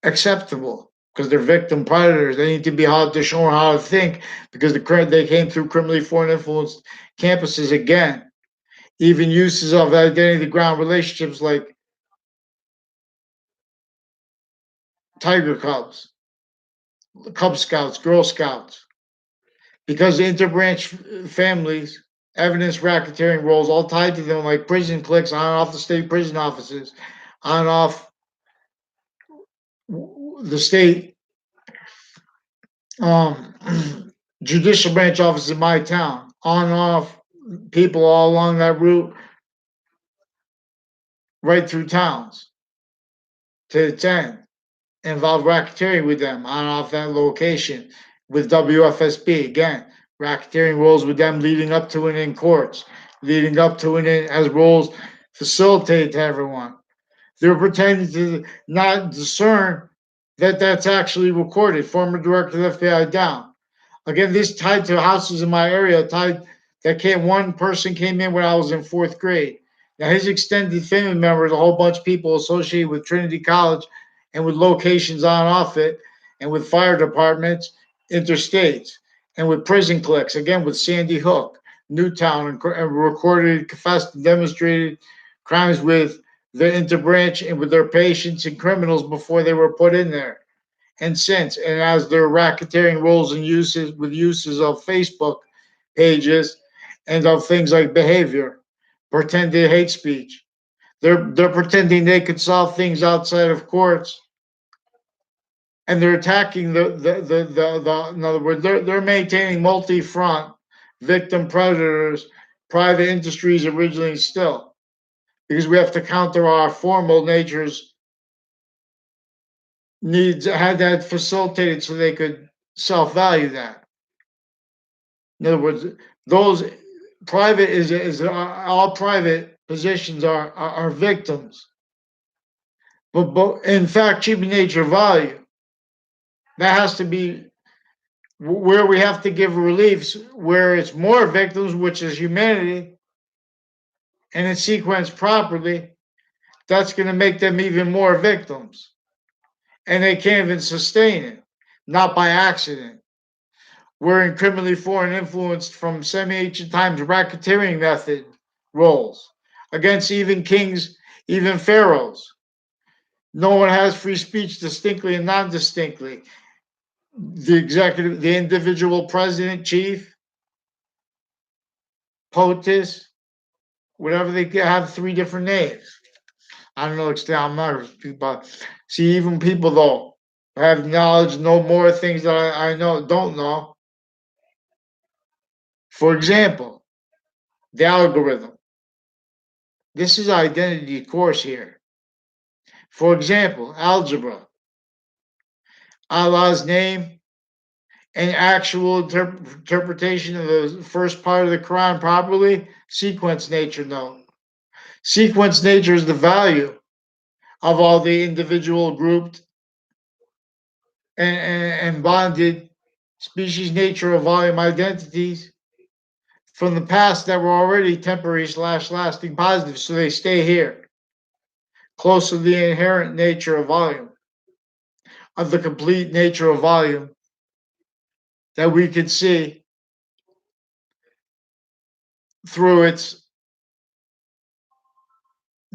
acceptable because they're victim predators. They need to be held to show how to think because they came through criminally foreign influenced campuses again. Even uses of identity ground relationships like Tiger Cubs, Cub Scouts, Girl Scouts, because interbranch families, evidence racketeering roles all tied to them like prison cliques on and off the state prison offices, on and off the state um, judicial branch office in my town, on and off people all along that route, right through towns to its end. Involve racketeering with them on and off that location with WFSB. Again, racketeering roles with them leading up to and in courts, leading up to and in as roles facilitate to everyone. They're pretending to not discern that that's actually recorded. Former director of the FBI down. Again, this tied to houses in my area, tied that came one person came in when I was in fourth grade. Now his extended family members, a whole bunch of people associated with Trinity College and with locations on off it, and with fire departments, interstates, and with prison cliques, again with Sandy Hook, Newtown, and recorded, confessed, and demonstrated crimes with the interbranch and with their patients and criminals before they were put in there and since, and as their racketeering roles and uses of Facebook pages and of things like behavior, pretended hate speech. They're pretending they could solve things outside of courts, and they're attacking the in other words, they're maintaining multi-front victim predators, private industries originally still, because we have to counter our formal natures needs had that facilitated so they could self-value that. In other words, those private is all private positions are victims. But in fact, cheap nature value that has to be where we have to give reliefs where it's more victims, which is humanity, and it's sequenced properly. That's going to make them even more victims, and they can't even sustain it, not by accident. We're in criminally foreign influenced from semi-ancient times racketeering method roles against even kings, even pharaohs. No one has free speech distinctly and non-distinctly. The executive, the individual president, chief, POTUS, whatever they have three different names. I don't know, I'm not people. See, even people though have knowledge, know more things that I know don't know. For example, the algorithm. This is identity course here. For example, algebra. Allah's name, and actual interpretation of the first part of the Quran properly, sequence nature, no. Sequence nature is the value of all the individual grouped and bonded species nature of volume identities from the past that were already temporary / lasting positive, so they stay here, close to the inherent nature of volume, of the complete nature of volume that we can see through its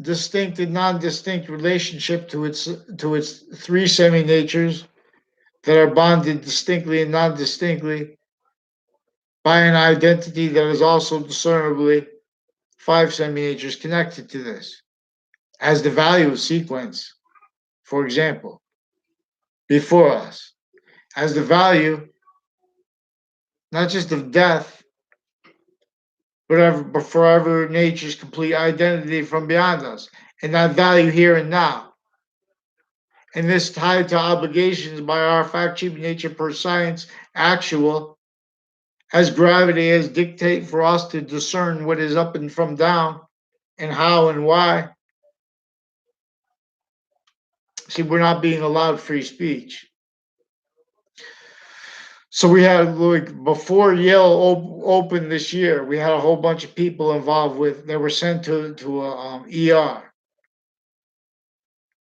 distinct and non-distinct relationship to its three semi-natures that are bonded distinctly and non-distinctly by an identity that is also discernibly five semi-natures connected to this, as the value of sequence, for example, before us, as the value not just of death, but forever nature's complete identity from beyond us, and that value here and now. And this tied to obligations by our fact sheet nature per science actual, as gravity as dictate for us to discern what is up and from down, and how and why. See, we're not being allowed free speech. So we had, like, before Yale opened this year, we had a whole bunch of people involved with that were sent to a ER,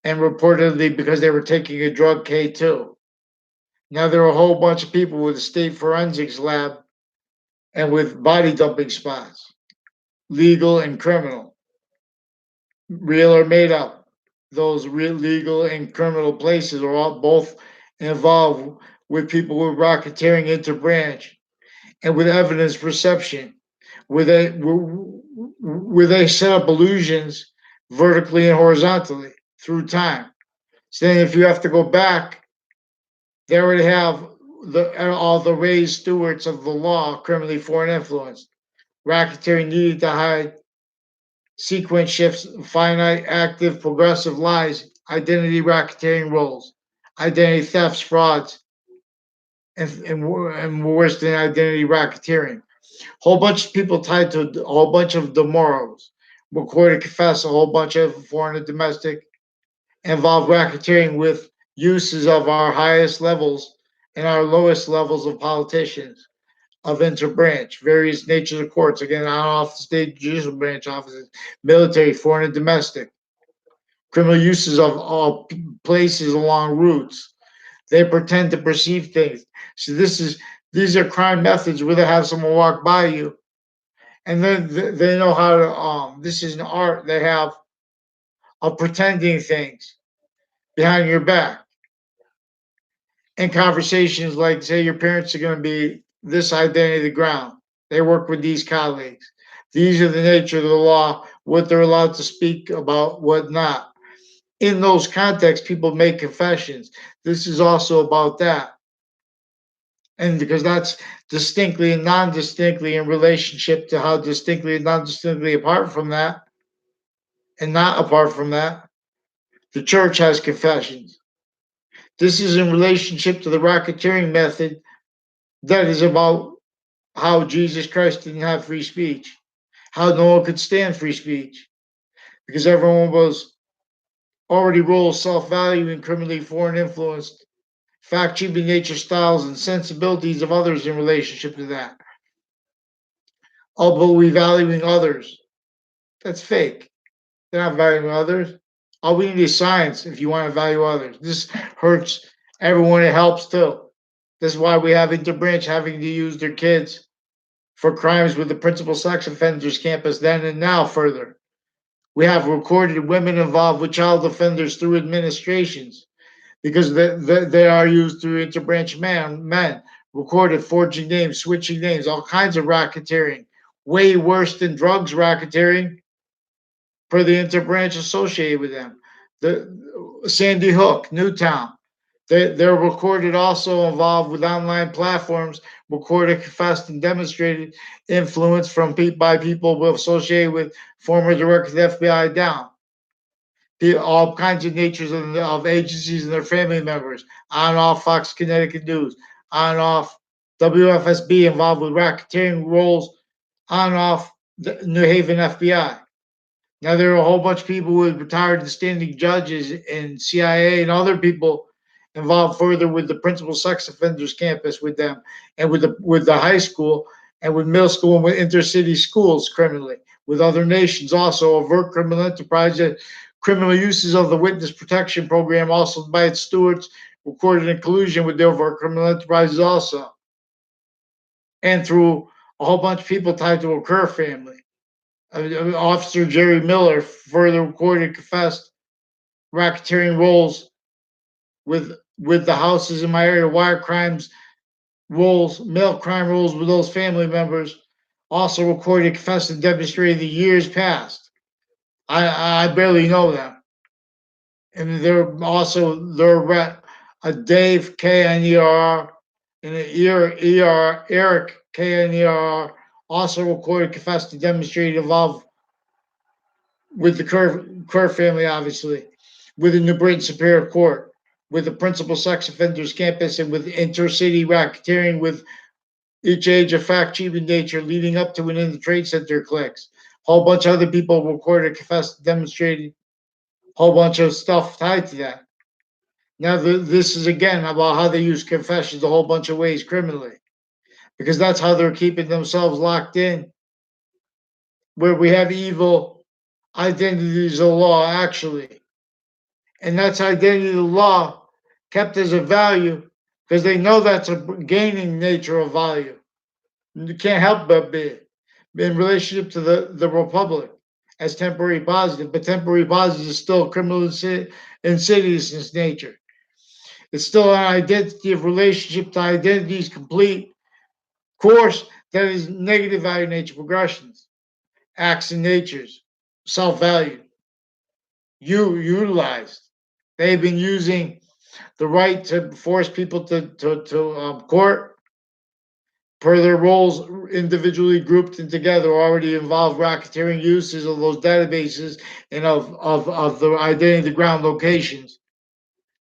and reportedly because they were taking a drug K2. Now there are a whole bunch of people with the state forensics lab and with body dumping spots, legal and criminal, real or made up. Those real legal and criminal places are all both involved with people with racketeering interbranch and with evidence perception, where they set up illusions vertically and horizontally through time. So then, if you have to go back, they already have all the raised stewards of the law, criminally foreign influence, racketeering needed to hide, sequence shifts, finite, active, progressive lies, identity racketeering roles, identity thefts, frauds, and worse than identity racketeering. Whole bunch of people tied to a whole bunch of demoros, recorded, confess a whole bunch of foreign and domestic, involved racketeering with uses of our highest levels and our lowest levels of politicians, of interbranch, various natures of courts, again, on off the state judicial branch offices, military, foreign and domestic, criminal uses of all places along routes. They pretend to perceive things. So these are crime methods where they have someone walk by you, and then they know how to. This is an art they have of pretending things behind your back. In conversations like, say, your parents are going to be this identity of the ground. They work with these colleagues. These are the nature of the law, what they're allowed to speak about, what not. In those contexts, people make confessions. This is also about that. And because that's distinctly and non-distinctly in relationship to how distinctly and non-distinctly apart from that, and not apart from that, the church has confessions. This is in relationship to the racketeering method that is about how Jesus Christ didn't have free speech, how no one could stand free speech, because everyone was already role self-value and criminally foreign influenced, fact-cheating nature styles and sensibilities of others in relationship to that. Although we valuing others, that's fake. They're not valuing others. All we need is science if you want to value others. This hurts everyone. It helps too. This is why we have interbranch having to use their kids for crimes with the principal sex offenders campus then and now further. We have recorded women involved with child offenders through administrations because they are used through interbranch men, recorded, forging names, switching names, all kinds of racketeering. Way worse than drugs racketeering for the interbranch associated with them. The Sandy Hook, Newtown, they're recorded also involved with online platforms, recorded, confessed, and demonstrated influence by people associated with former directors of the FBI down. all kinds of natures of agencies and their family members, on and off Fox Connecticut News, on and off WFSB involved with racketeering roles, on and off the New Haven FBI. Now there are a whole bunch of people with retired and standing judges and CIA and other people involved further with the principal sex offenders campus with them and with the high school and with middle school and with intercity schools criminally with other nations also overt criminal enterprise criminal uses of the witness protection program also by its stewards recorded in collusion with the overt criminal enterprises also and through a whole bunch of people tied to a Kerr family. Officer Jerry Miller further recorded confessed racketeering roles with the houses in my area, wire crimes roles, mail crime roles with those family members. Also recorded, confessed, and demonstrated the years past. I barely know them, and they're a Dave Kner and an Eric Kner also recorded, confessed, and demonstrated involved with the Kerr family, obviously, with the New Britain Superior Court, with the principal sex offenders campus, and with intercity racketeering, with each age of fact, cheap in nature, leading up to and in the Trade Center clicks. A whole bunch of other people recorded, confessed, demonstrated, a whole bunch of stuff tied to that. Now, this is again about how they use confessions a whole bunch of ways criminally, because that's how they're keeping themselves locked in, where we have evil identities of law, actually. And that's identity of law kept as a value because they know that's a gaining nature of value. You can't help but be in relationship to the republic as temporary positive, but temporary positive is still criminal insidiousness nature. It's still an identity of relationship to identities complete course that is negative value nature progressions, acts and natures, self value, you utilized. They've been using the right to force people to court per their roles individually grouped and together already involve racketeering uses of those databases and of the identity ground locations.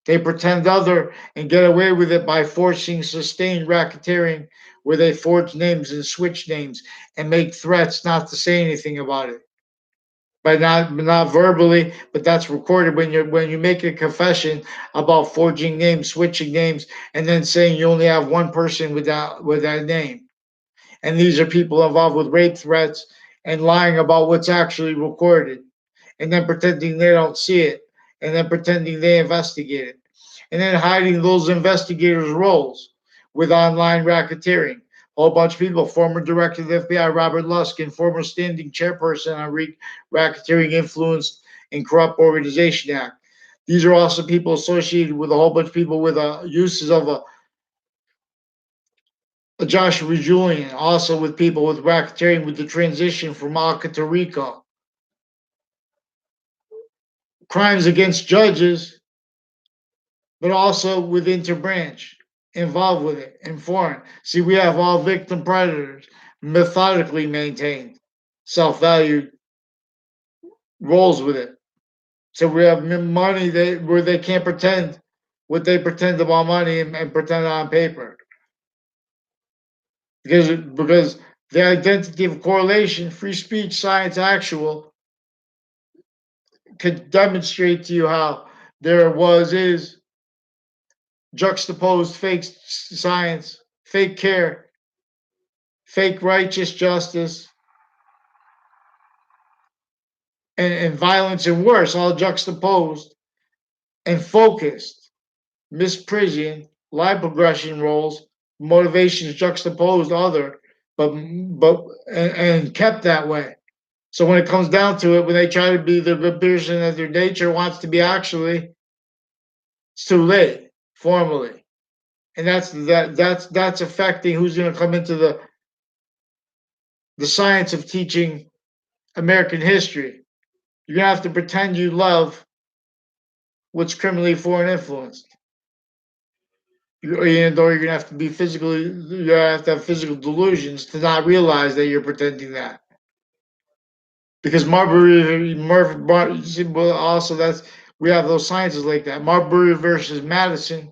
They pretend other and get away with it by forcing sustained racketeering where they forge names and switch names and make threats not to say anything about it. But not verbally, but that's recorded when you make a confession about forging names, switching names, and then saying you only have one person with that name. And these are people involved with rape threats and lying about what's actually recorded, and then pretending they don't see it, and then pretending they investigate it, and then hiding those investigators' roles with online racketeering. A whole bunch of people, former director of the FBI, Robert Luskin, former standing chairperson on Racketeering Influenced and Corrupt Organization Act. These are also people associated with a whole bunch of people with uses of a Joshua Julian, also with people with racketeering with the transition from ACA to RICO. Crimes against judges, but also with interbranch involved with it and foreign. See, we have all victim predators methodically maintained, self-valued roles with it. So we have money where they can't pretend what they pretend about money and pretend on paper. Because the identity of correlation, free speech, science, actual, could demonstrate to you how there is juxtaposed fake science, fake care, fake righteous justice, and violence and worse, all juxtaposed and focused, misprision, lie progression roles, motivations juxtaposed other, but kept that way. So when it comes down to it, when they try to be the person that their nature wants to be actually, it's too late formally. And that's affecting who's going to come into the science of teaching American history. You're gonna have to pretend you love what's criminally foreign influenced. Or you're gonna have to be physically, you have to have physical delusions to not realize that you're pretending that. Because well, also that's we have those sciences like that. Marbury versus Madison.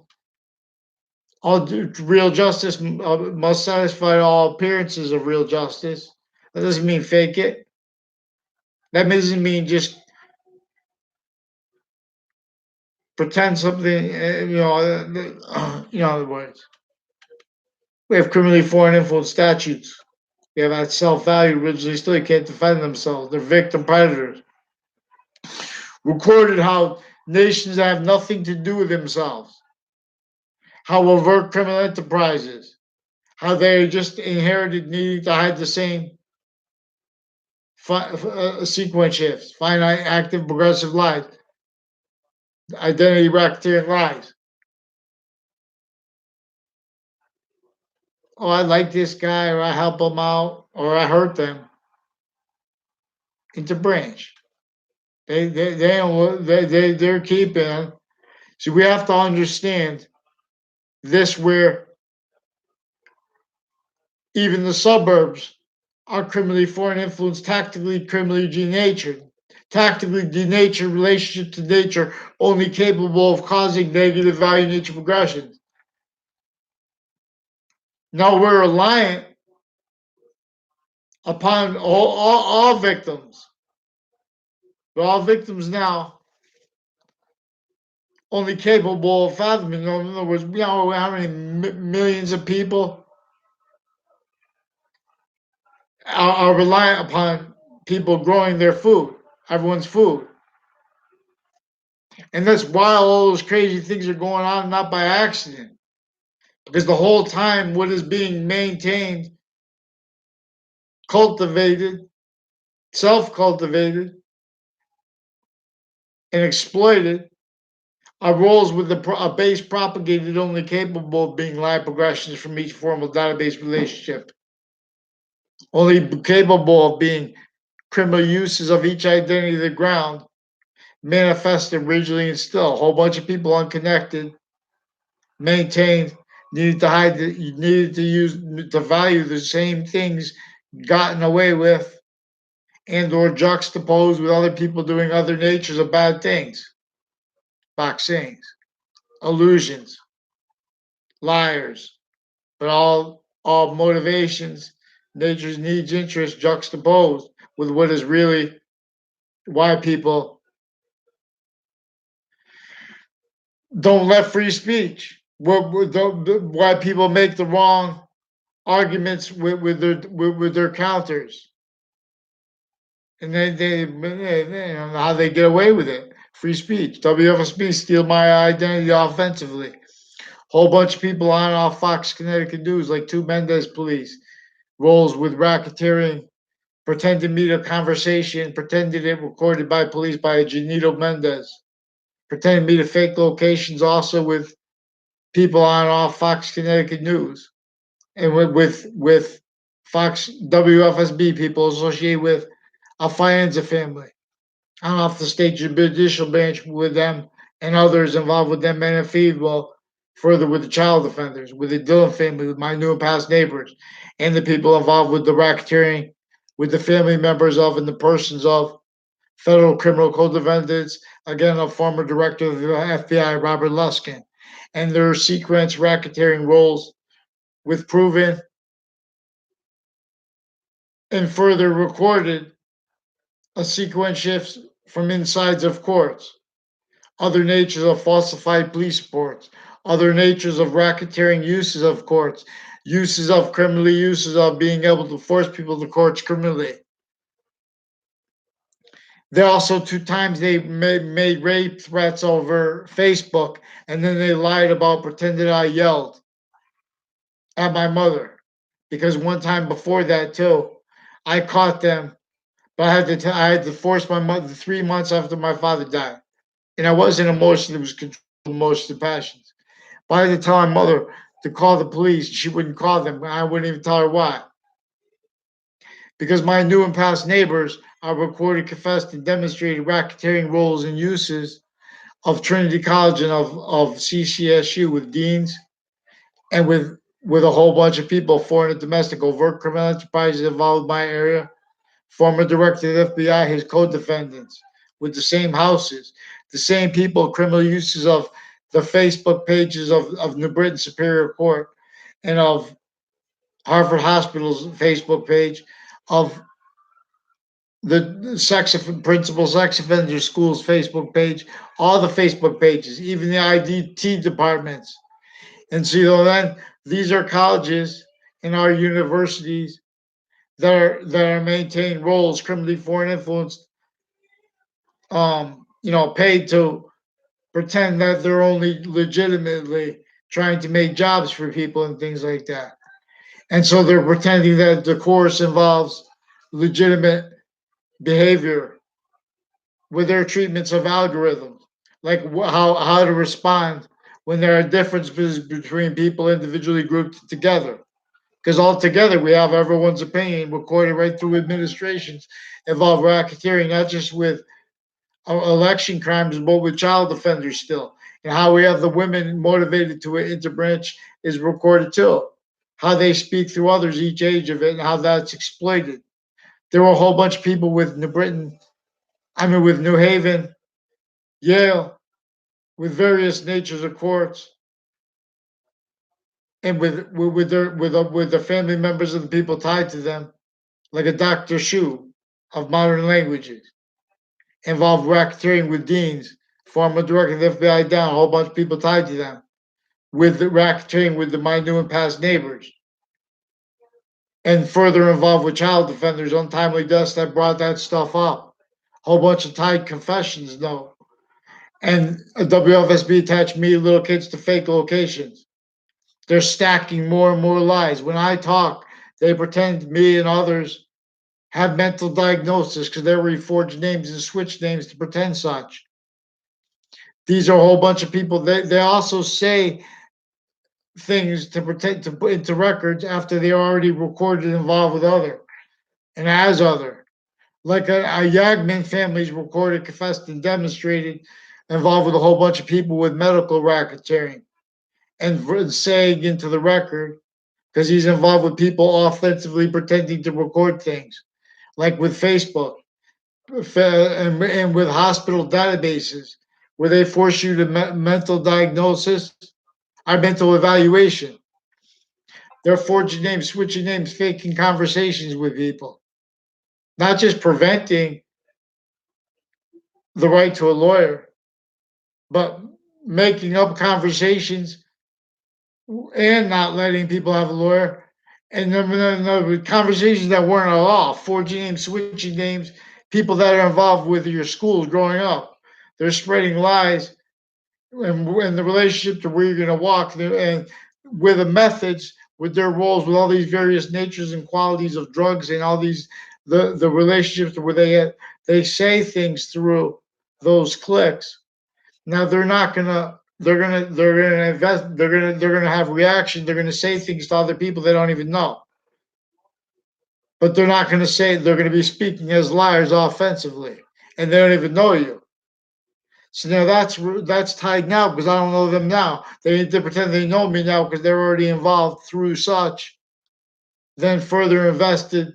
Real justice must satisfy all appearances of real justice. That doesn't mean fake it. That doesn't mean just pretend something. In other words, we have criminally foreign influence statutes. We have that self-value originally still can't defend themselves. They're victim predators. Recorded how nations have nothing to do with themselves, how overt criminal enterprises, how they just inherited needing to hide the same sequence shifts, finite, active, progressive lies, identity racketeering lies. Oh, I like this guy, or I help him out, or I hurt them. Into branch. They're keeping. So we have to understand this where even the suburbs are criminally foreign influence, tactically criminally denatured. Tactically denatured relationship to nature only capable of causing negative value nature progressions. Now we're reliant upon all victims. But all victims now only capable of fathoming. In other words, how many millions of people are reliant upon people growing their food, everyone's food. And that's why all those crazy things are going on, not by accident. Because the whole time, what is being maintained, cultivated, self cultivated, and exploited are roles with a base propagated only capable of being line progressions from each formal database relationship, only capable of being criminal uses of each identity of the ground, manifested originally and still. A whole bunch of people unconnected, maintained, needed to hide, needed to use to value the same things gotten away with and or juxtaposed with other people doing other natures of bad things, boxings, illusions, liars, but all motivations, nature's needs, interests juxtaposed with what is really why people don't let free speech. Why people make the wrong arguments with their counters, and they how they get away with it. Free speech. WFSB steal my identity offensively. Whole bunch of people on and off Fox Connecticut News, like two Mendez police, rolls with racketeering, pretend to meet a conversation, pretended it recorded by police by Janito Mendez, pretend to meet at fake locations also with people on and off Fox Connecticut News, and with Fox WFSB people associated with a Faenza family, on off the state judicial branch with them and others involved with them and feed well further with the child offenders, with the Dillon family, with my new and past neighbors, and the people involved with the racketeering, with the family members of and the persons of federal criminal code defendants, again, a former director of the FBI, Robert Luskin, and their sequence racketeering roles with proven and further recorded a sequence shifts from insides of courts, other natures of falsified police reports, other natures of racketeering uses of courts, uses of criminally uses of being able to force people to courts criminally. They also 2 times they made rape threats over Facebook, and then they lied about pretending I yelled at my mother, because one time before that too, I caught them, but I had to force my mother 3 months after my father died, and I wasn't emotional; it was controlled emotions and passions. But I had to tell my mother to call the police. She wouldn't call them. I wouldn't even tell her why, because my new and past neighbors are recorded, confessed, and demonstrated racketeering roles and uses of Trinity College and of CCSU with deans and with a whole bunch of people, foreign and domestic, overt criminal enterprises involved in my area, former director of the FBI, his co-defendants, with the same houses, the same people, criminal uses of the Facebook pages of New Britain Superior Court and of Harvard Hospital's Facebook page, of the principal sex offender school's Facebook page, all the Facebook pages, even the IDT departments. And so, then these are colleges and our universities that are maintain roles, criminally foreign influenced, paid to pretend that they're only legitimately trying to make jobs for people and things like that. And so they're pretending that the course involves legitimate behavior with their treatments of algorithms, like how to respond when there are differences between people individually grouped together. Because altogether we have everyone's opinion recorded right through administrations involve racketeering, not just with election crimes, but with child offenders still. And how we have the women motivated to interbranch is recorded too. How they speak through others each age of it and how that's exploited. There were a whole bunch of people with New Britain, with New Haven, Yale, with various natures of courts, and with the family members of the people tied to them, like a Dr. Shu of modern languages, involved racketeering with deans, former director of the FBI down, a whole bunch of people tied to them, with the racketeering with my new and past neighbors, and further involved with child offenders, untimely deaths that brought that stuff up. A whole bunch of tied confessions, though. And a WFSB attached me little kids to fake locations. They're stacking more and more lies. When I talk, they pretend me and others have mental diagnosis because they reforged names and switched names to pretend such. These are a whole bunch of people. They also say things to pretend to put into records after they already recorded involved with other and as other. Like a Yagman family's recorded, confessed, and demonstrated involved with a whole bunch of people with medical racketeering and saying into the record because he's involved with people offensively pretending to record things, like with Facebook and with hospital databases where they force you to mental diagnosis or mental evaluation. They're forging names, switching names, faking conversations with people, not just preventing the right to a lawyer, but making up conversations and not letting people have a lawyer. And the conversations that weren't at all, forging names, switching names, people that are involved with your schools growing up. They're spreading lies and the relationship to where you're going to walk and with the methods, with their roles, with all these various natures and qualities of drugs and all these the relationships where they say things through those clicks. Now they're gonna have reaction. They're gonna say things to other people they don't even know. But they're not gonna say they're gonna be speaking as liars offensively, and they don't even know you. So now that's tied now because I don't know them now. They need to pretend they know me now because they're already involved through such. Then further invested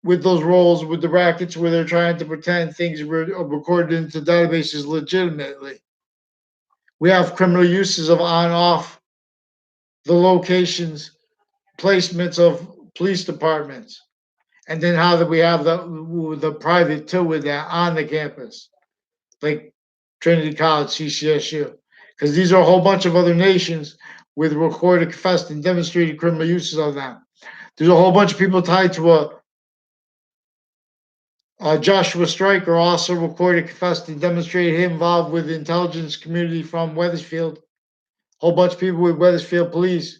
with those roles with the rackets where they're trying to pretend things were recorded into databases legitimately. We have criminal uses of on off the locations, placements of police departments, and then how that we have the private too with that on the campus, like Trinity College, CCSU, because these are a whole bunch of other nations with recorded, confessed, and demonstrated criminal uses of them. There's a whole bunch of people tied to Joshua Stryker, also recorded, confessed, and demonstrated him involved with the intelligence community from Wethersfield. A whole bunch of people with Wethersfield police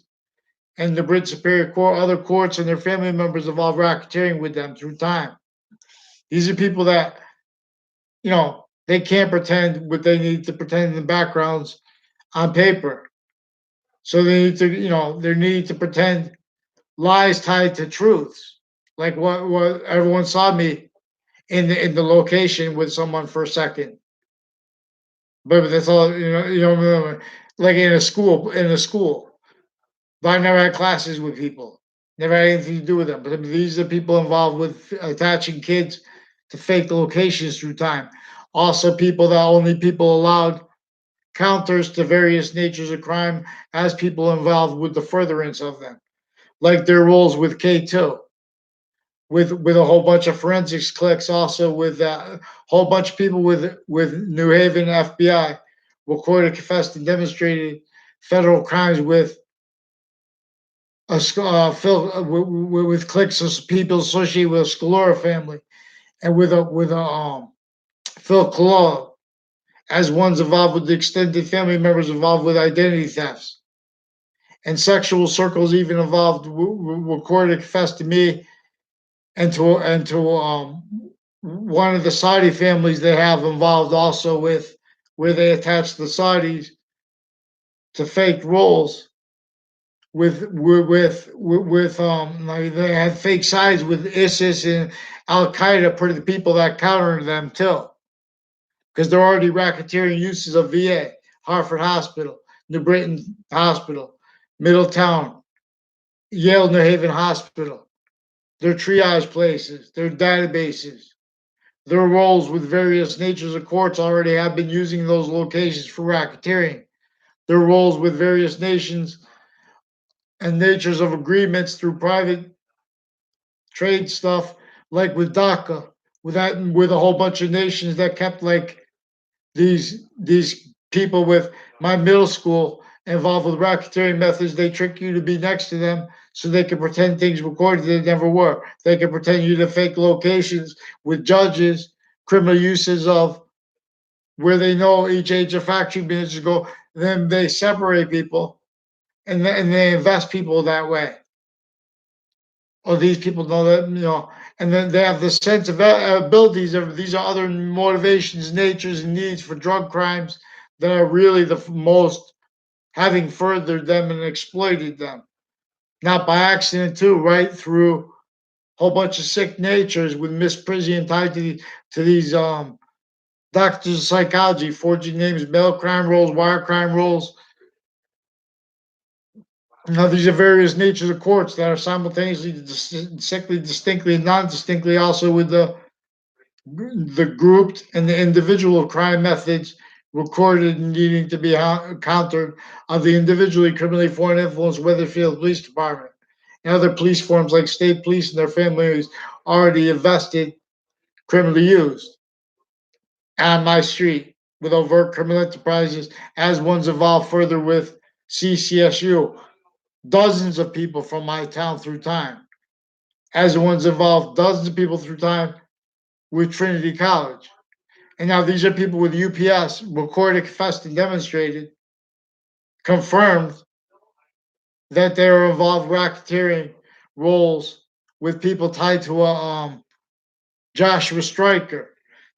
and the Brit Superior Court, other courts, and their family members involved racketeering with them through time. These are people that, they can't pretend what they need to pretend in the backgrounds on paper. So they need to pretend lies tied to truths. Like what everyone saw me in the location with someone for a second. But that's all, like in a school. But I never had classes with people. Never had anything to do with them. But these are people involved with attaching kids to fake locations through time. Also, people that only people allowed counters to various natures of crime as people involved with the furtherance of them, like their roles with K2, with a whole bunch of forensics clicks, also with a whole bunch of people with New Haven FBI recorded, confessed, and demonstrated federal crimes with with cliques of people associated with the Scalora family and with Phil Colon as ones involved with the extended family members involved with identity thefts and sexual circles even involved recorded, confessed to me and to one of the Saudi families they have involved also with where they attach the Saudis to fake roles with like they had fake sides with ISIS and Al Qaeda for the people that counter them too, because they're already racketeering uses of VA, Hartford Hospital, New Britain Hospital, Middletown, Yale New Haven Hospital, their triage places, their databases, their roles with various natures of courts already have been using those locations for racketeering. Their roles with various nations and natures of agreements through private trade stuff, like with DACA, with a whole bunch of nations that kept like these people with my middle school involved with racketeering methods. They trick you to be next to them so they can pretend things recorded that never were. They can pretend you to fake locations with judges, criminal uses of where they know each age of factory minutes ago. Then they separate people and they invest people that way. Or these people know that, and then they have the sense of abilities of these are other motivations, natures, and needs for drug crimes that are really the most having furthered them and exploited them. Not by accident, too, right? Through a whole bunch of sick natures with misprision tied to these doctors of psychology, forging names, mail crime rolls, wire crime rolls. Now, these are various natures of courts that are simultaneously distinctly, and non-distinctly, also with the grouped and the individual crime methods recorded and needing to be countered of the individually criminally foreign influenced Weatherfield Police Department and other police forms like state police and their families already invested, criminally used on my street with overt criminal enterprises as ones involved further with CCSU, dozens of people from my town through time, as the ones involved dozens of people through time with Trinity College. And now these are people with UPS, recorded, confessed, and demonstrated, confirmed that they are involved racketeering roles with people tied to a Joshua Stryker.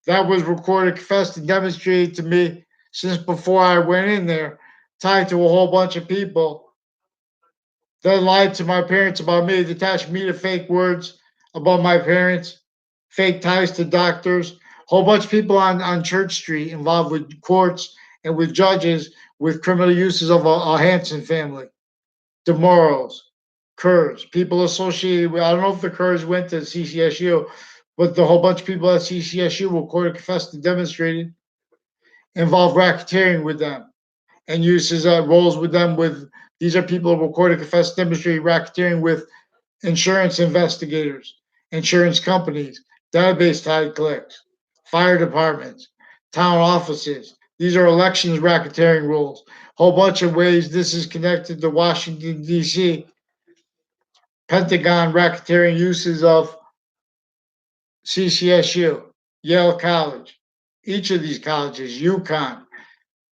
That was recorded, confessed, and demonstrated to me since before I went in there, tied to a whole bunch of people that lied to my parents about me, attached me to fake words about my parents, fake ties to doctors, whole bunch of people on Church Street involved with courts and with judges with criminal uses of a Hanson family, DeMoros, Kurz, people associated with, I don't know if the Kurz went to CCSU, but the whole bunch of people at CCSU recorded, confessed, and demonstrated involved racketeering with them and uses roles with them with, these are people who recorded, confessed, demonstrated racketeering with insurance investigators, insurance companies, database tied clicks, fire departments, town offices. These are elections racketeering rules. Whole bunch of ways this is connected to Washington, D.C., Pentagon racketeering uses of CCSU, Yale College, each of these colleges, UConn.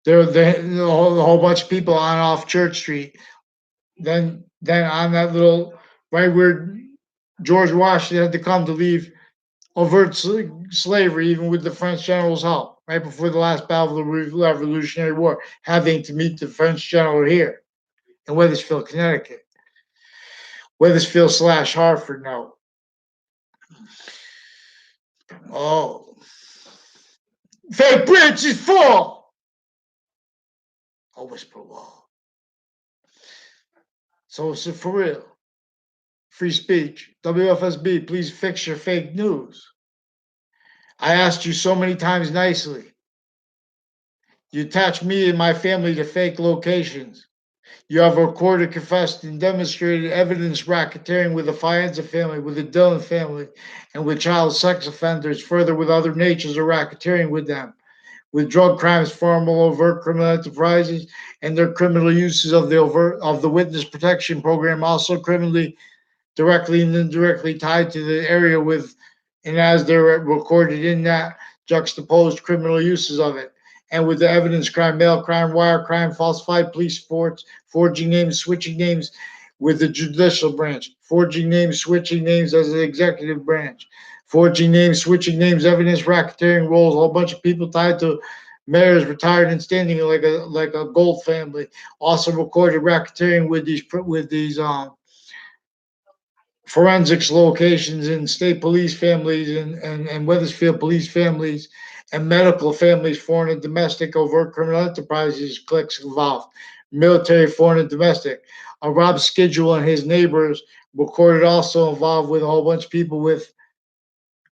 They're a whole bunch of people on off Church Street. Then on that little right where George Washington had to come to leave overt slavery, even with the French general's help, right before the last battle of the Revolutionary War, having to meet the French general here in Wethersfield, Connecticut. Wethersfield slash Hartford now. Oh, fake bridge is full. Oh, whisper wall. So it's for real. Free speech. WFSB, please fix your fake news. I asked you so many times nicely. You attach me and my family to fake locations. You have recorded, confessed, and demonstrated evidence racketeering with the Fianza family, with the Dillon family, and with child sex offenders, further with other natures of racketeering with them, with drug crimes, formal overt criminal enterprises, and their criminal uses of the witness protection program, also criminally directly and indirectly tied to the area with, and as they're recorded in that, juxtaposed criminal uses of it. And with the evidence crime, mail crime, wire crime, falsified police reports, forging names, switching names with the judicial branch, forging names, switching names as the executive branch, forging names, switching names, evidence racketeering roles, a whole bunch of people tied to mayors retired and standing like a gold family. Also recorded racketeering with these forensics locations and state police families and Weathersfield police families and medical families, foreign and domestic, overt criminal enterprises, cliques involved, military, foreign and domestic. Rob Schedule and his neighbors recorded also involved with a whole bunch of people with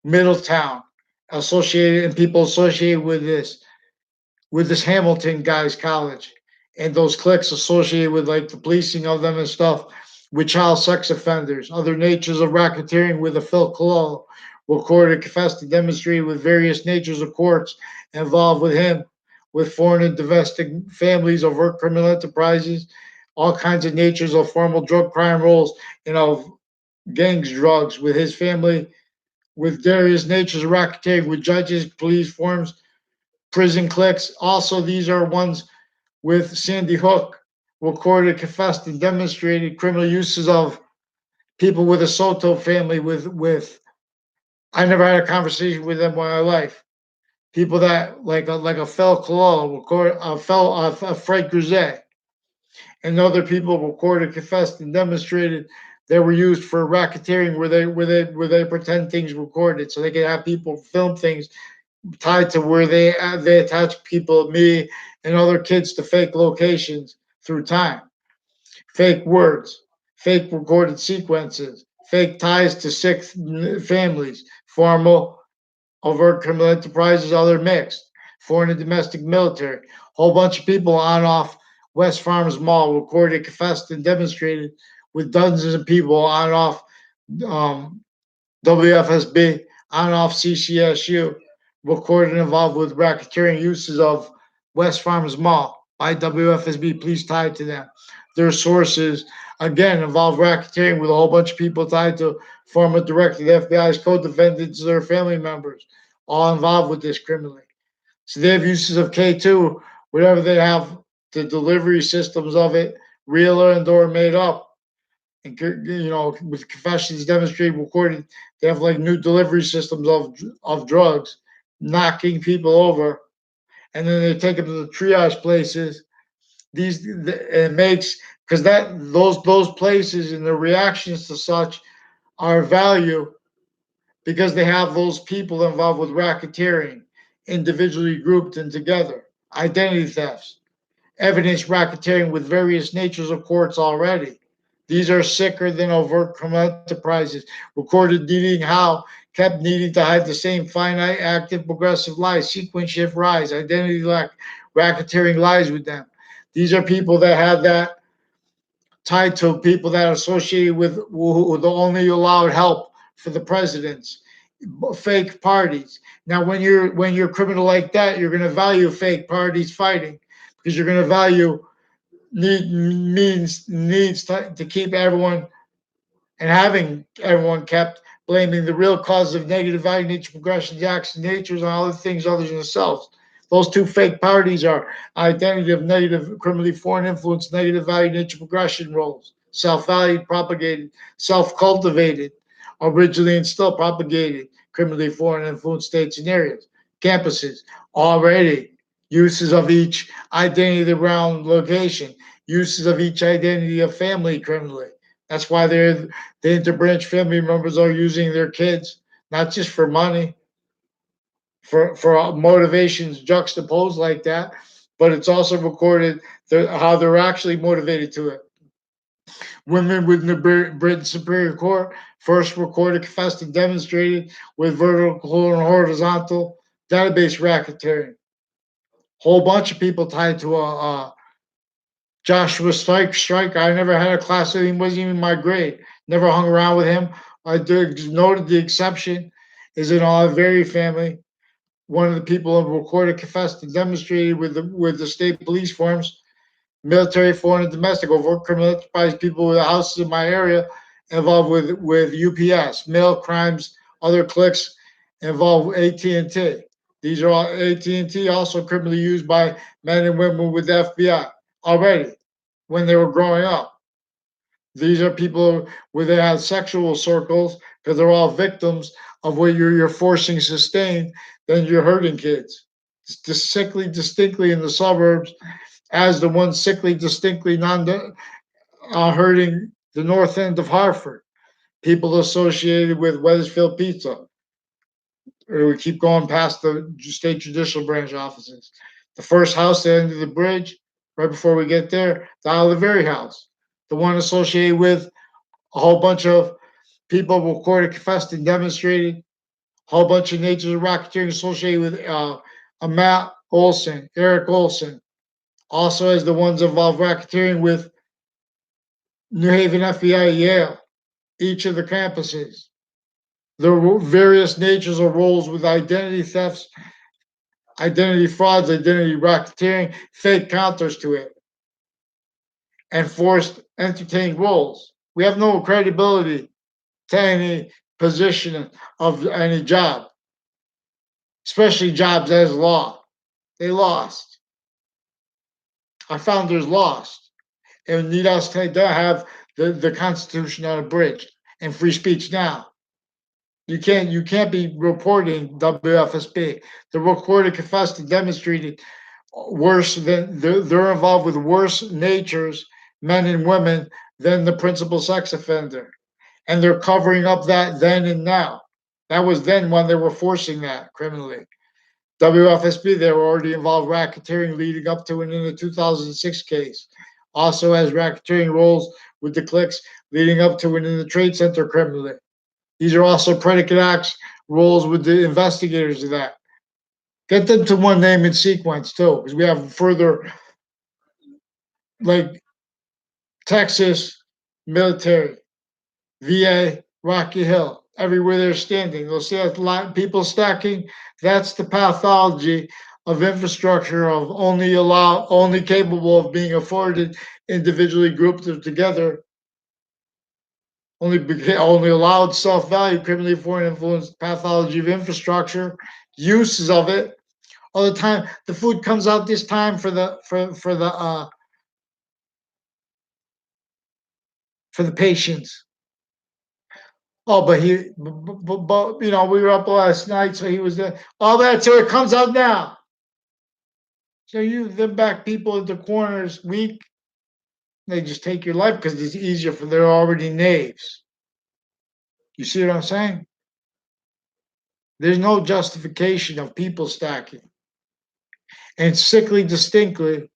Middletown associated and people associated with this Hamilton guys college and those cliques associated with like the policing of them and stuff with child sex offenders, other natures of racketeering with the Phil Collo, recorded, confessed, and demonstrated with various natures of courts involved with him, with foreign and domestic families, overt criminal enterprises, all kinds of natures of formal drug crime roles, gangs, drugs with his family, with various natures of racketeering with judges, police forms, prison cliques. Also, these are ones with Sandy Hook, recorded, confessed, and demonstrated criminal uses of people with a Soto family. With I never had a conversation with them in my life. People that like a Fel Cololo, record a Fred Grisette, and other people recorded, confessed, and demonstrated they were used for racketeering, where they pretend things recorded, so they could have people film things tied to where they attach people, me and other kids, to fake locations through time, fake words, fake recorded sequences, fake ties to sick families, formal overt criminal enterprises, other mixed, foreign and domestic military, whole bunch of people on off West Farms Mall, recorded, confessed, and demonstrated with dozens of people on off um, WFSB, on off CCSU, recorded involved with racketeering uses of West Farms Mall by WFSB, police tied to them. Their sources, again, involve racketeering with a whole bunch of people tied to former director, the FBI's co-defendants, their family members, all involved with this criminally. So they have uses of K2, whatever they have, the delivery systems of it, real and or made up, and with confessions demonstrated, recorded, they have like new delivery systems of drugs, knocking people over, and then they take them to the triage places. It makes, because that those places and the reactions to such are value because they have those people involved with racketeering, individually grouped and together, identity thefts, evidence racketeering with various natures of courts already. These are sicker than overt criminal enterprises, recorded needing how, kept needing to hide the same finite, active, progressive lies, sequence shift rise, identity lack, racketeering lies with them. These are people that have that tied to people that are associated with who the only allowed help for the presidents, fake parties. Now, when you're criminal like that, you're going to value fake parties fighting because you're going to value needs to keep everyone and having everyone kept, blaming the real cause of negative value, nature, progression, acts, natures, and other things other than themselves. Those two fake parties are identity of negative, criminally foreign influence, negative value, nature, progression roles, self-valued, propagated, self-cultivated, originally and still propagated, criminally foreign influence states and areas, campuses, already uses of each identity around location, uses of each identity of family criminally. That's why the interbranch family members are using their kids, not just for money, for motivations juxtaposed like that, but it's also recorded how they're actually motivated to it. Women within the Britain Superior Court first recorded, confessed, and demonstrated with vertical and horizontal database racketeering. Whole bunch of people tied to a Joshua Strike. I never had a class with him, wasn't even my grade. Never hung around with him. I did noted the exception is in our very family. One of the people who recorded, confessed, and demonstrated with the state police forms, military, foreign, and domestic, overt criminal enterprise, people with houses in my area involved with UPS, mail crimes, other clicks involved AT&T. These are all AT&T also criminally used by men and women with the FBI already when they were growing up. These are people where they have sexual circles because they're all victims of what you're forcing sustained, then you're hurting kids. It's sickly distinctly in the suburbs as the one sickly distinctly non hurting the north end of Hartford. People associated with Weathersfield Pizza. Or we keep going past the state judicial branch offices. The first house at the end of the bridge, right before we get there, the Oliveri house. The one associated with a whole bunch of people recorded, confessed, and demonstrated. A whole bunch of natures of racketeering associated with Matt Olson, Eric Olson. Also, as the ones involved racketeering with New Haven FBI, Yale, each of the campuses. There were various natures of roles with identity thefts, identity frauds, identity racketeering, fake counters to it, and forced entertaining roles. We have no credibility to any position of any job, especially jobs as law. They lost. Our founders lost. And need us to have the Constitution unabridged and free speech now. You can't be reporting WFSB. The recorded, confessed, and demonstrated worse than they're involved with worse natures, men and women, than the principal sex offender. And they're covering up that then and now. That was then when they were forcing that criminally. WFSB, they were already involved racketeering leading up to and in the 2006 case. Also has racketeering roles with the cliques leading up to and in the Trade Center criminally. These are also predicate acts roles with the investigators of that. Get them to one name and sequence too, because we have further like Texas military, VA, Rocky Hill, everywhere they're standing. They'll see a lot of people stacking. That's the pathology of infrastructure of only capable of being afforded individually grouped together, only allowed self-value, criminally foreign influence, pathology of infrastructure, uses of it all the time. The food comes out this time for the patients. Oh, but we were up last night, so he was there. All that, so it comes out now. So you them back people at the corners weak, they just take your life because it's easier for they're already knaves. You see what I'm saying? There's no justification of people stacking. And sickly distinctly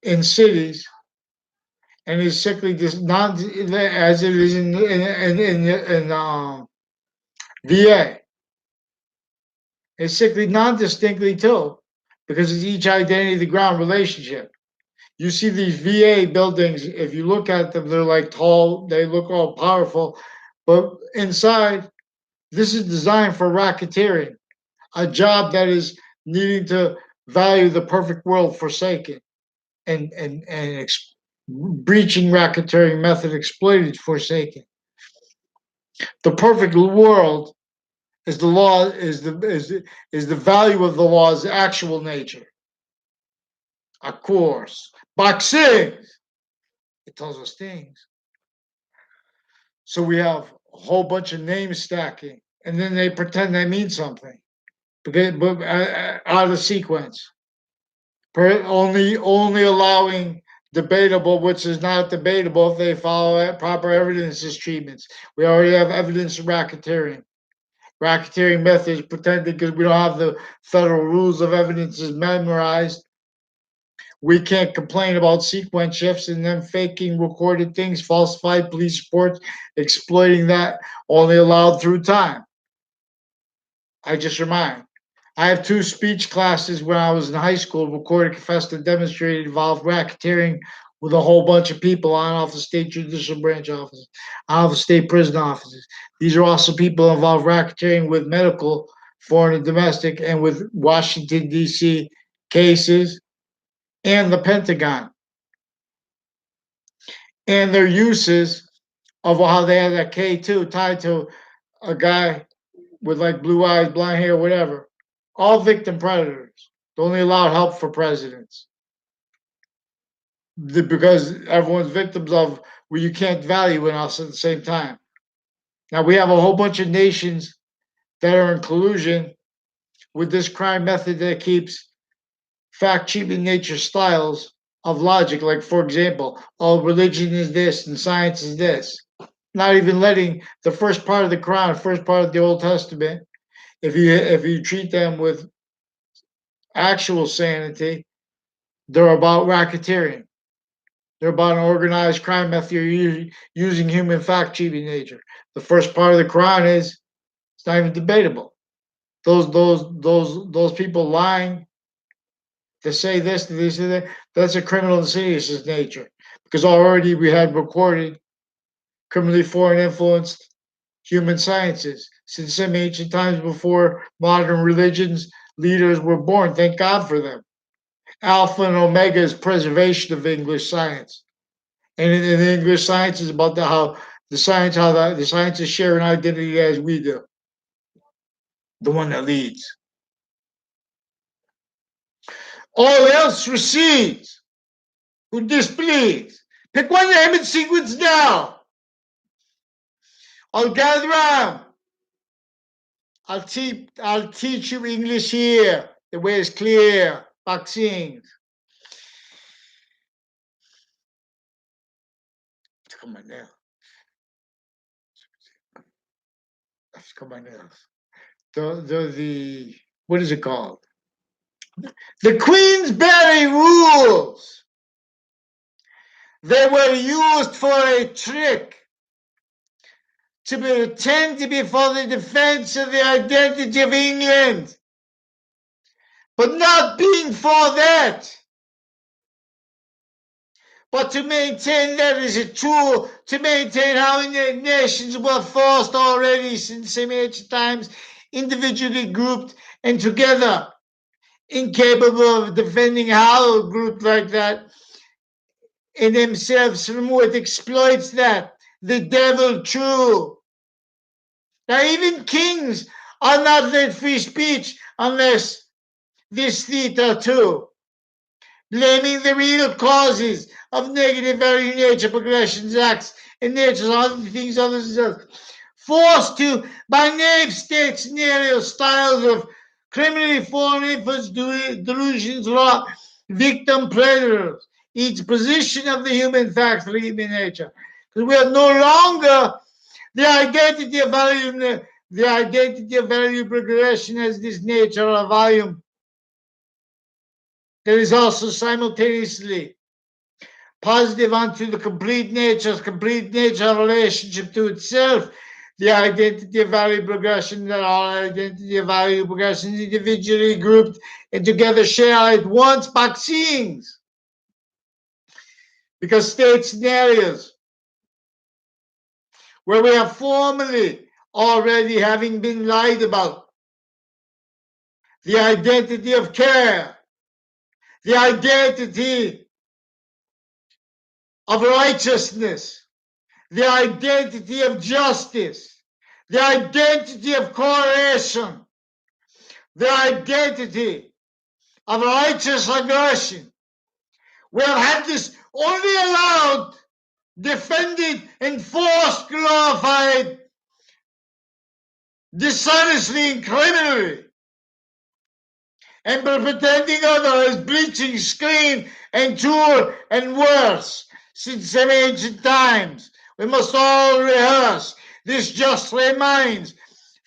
in cities, and is sickly not as it is in VA. It's sickly non-distinctly too, because it's each identity the ground relationship. You see these VA buildings, if you look at them, they're like tall, they look all powerful, but inside, this is designed for racketeering, a job that is needing to value the perfect world forsaken and breaching racketeering method exploited forsaken. The perfect world is the law is the value of the law's actual nature. Of course, boxing it tells us things. So we have a whole bunch of name stacking, and then they pretend they mean something, but out of sequence. Only allowing debatable, which is not debatable if they follow proper evidences treatments. We already have evidence of racketeering. Racketeering methods pretending because we don't have the federal rules of evidence is memorized. We can't complain about sequence shifts and them faking recorded things, falsified police reports, exploiting that, only allowed through time. I just remind. I have 2 speech classes when I was in high school, recorded, confessed, and demonstrated involved racketeering with a whole bunch of people on off the state judicial branch offices, out of the state prison offices. These are also people involved racketeering with medical, foreign and domestic, and with Washington, D.C. cases and the Pentagon. And their uses of how they had that K2 tied to a guy with like blue eyes, blonde hair, whatever. All victim predators. They only allowed help for presidents. Because everyone's victims of where you can't value in us at the same time. Now we have a whole bunch of nations that are in collusion with this crime method that keeps fact cheating nature styles of logic. Like, for example, oh, religion is this and science is this. Not even letting the first part of the Quran, first part of the Old Testament, if you treat them with actual sanity, they're about racketeering. They're about an organized crime method using human fact cheating nature. The first part of the Quran is it's not even debatable. Those people lying to say this, to this, to that, that's a criminal insidiousness nature. Because already we had recorded criminally foreign influenced human sciences since some ancient times before modern religions leaders were born. Thank God for them. Alpha and Omega is preservation of English science. And in English science is about how the scientists share an identity as we do. The one that leads. All else recedes. Who displeased. Pick one name and sequence now. I'll gather around. I'll teach you English here. The way is clear. Vaccines. Come on now. Come on now. The what is it called? The Queensberry rules. They were used for a trick to pretend to be for the defense of the identity of England, but not being for that, but to maintain that as a tool to maintain how nations were forced already since some ancient times, individually grouped and together, incapable of defending how a group like that in themselves from what exploits that. The devil true. Now even kings are not let free speech unless this theta too. Blaming the real causes of negative value nature, progressions, acts, and natures, other things, others, forced to by naive state scenarios, styles of criminally foreign influence, delusions, law, victim predators, each position of the human fact for human nature. Because we are no longer the identity of value, the identity of value progression as this nature of volume that is also simultaneously positive unto the complete nature of relationship to itself, the identity of value progression that all identity of value progressions individually grouped and together share at once vaccines. Because state scenarios where we have formally already having been lied about, the identity of care, the identity of righteousness, the identity of justice, the identity of coercion, the identity of righteous aggression. We have had this only allowed, defended, enforced, glorified, dishonestly and criminally, and by pretending others, bleaching, screen, and tool, and worse, since some ancient times. We must all rehearse. This just reminds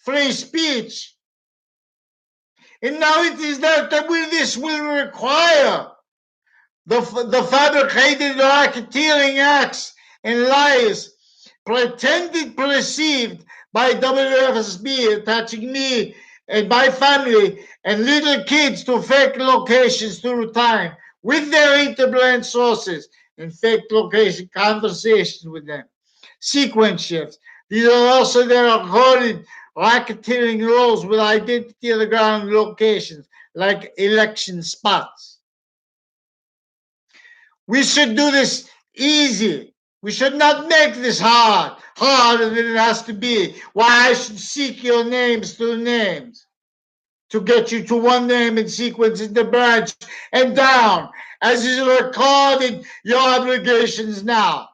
free speech. And now it is that this will require The fabricated racketeering acts and lies pretended perceived by WFSB attaching me and my family and little kids to fake locations through time with their interbrand sources and fake location conversations with them. Sequence shifts. These are also their recorded racketeering roles with identity on the ground locations like election spots. We should do this easy. We should not make this harder than it has to be. Why I should seek your names through names to get you to one name in sequence in the branch and down, as is recorded your obligations now.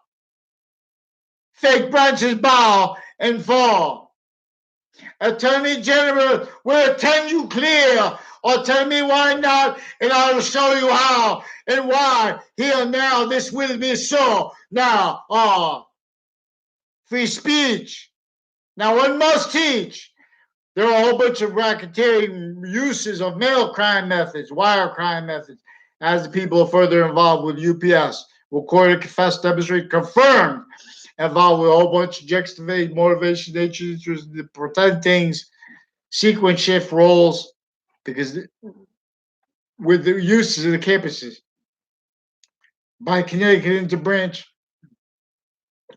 Fake branches bow and fall. Attorney General will attend you clear, or tell me why not, and I will show you how and why. Here now, this will be so. Now, free speech. Now, one must teach. There are a whole bunch of racketeering uses of mail crime methods, wire crime methods, as the people further involved with UPS. Recorded, confessed, demonstrated, confirmed, involved with a whole bunch of juxtaposed motivation, nature, interest, pretend things, sequence shift roles, because with the uses of the campuses by Connecticut interbranch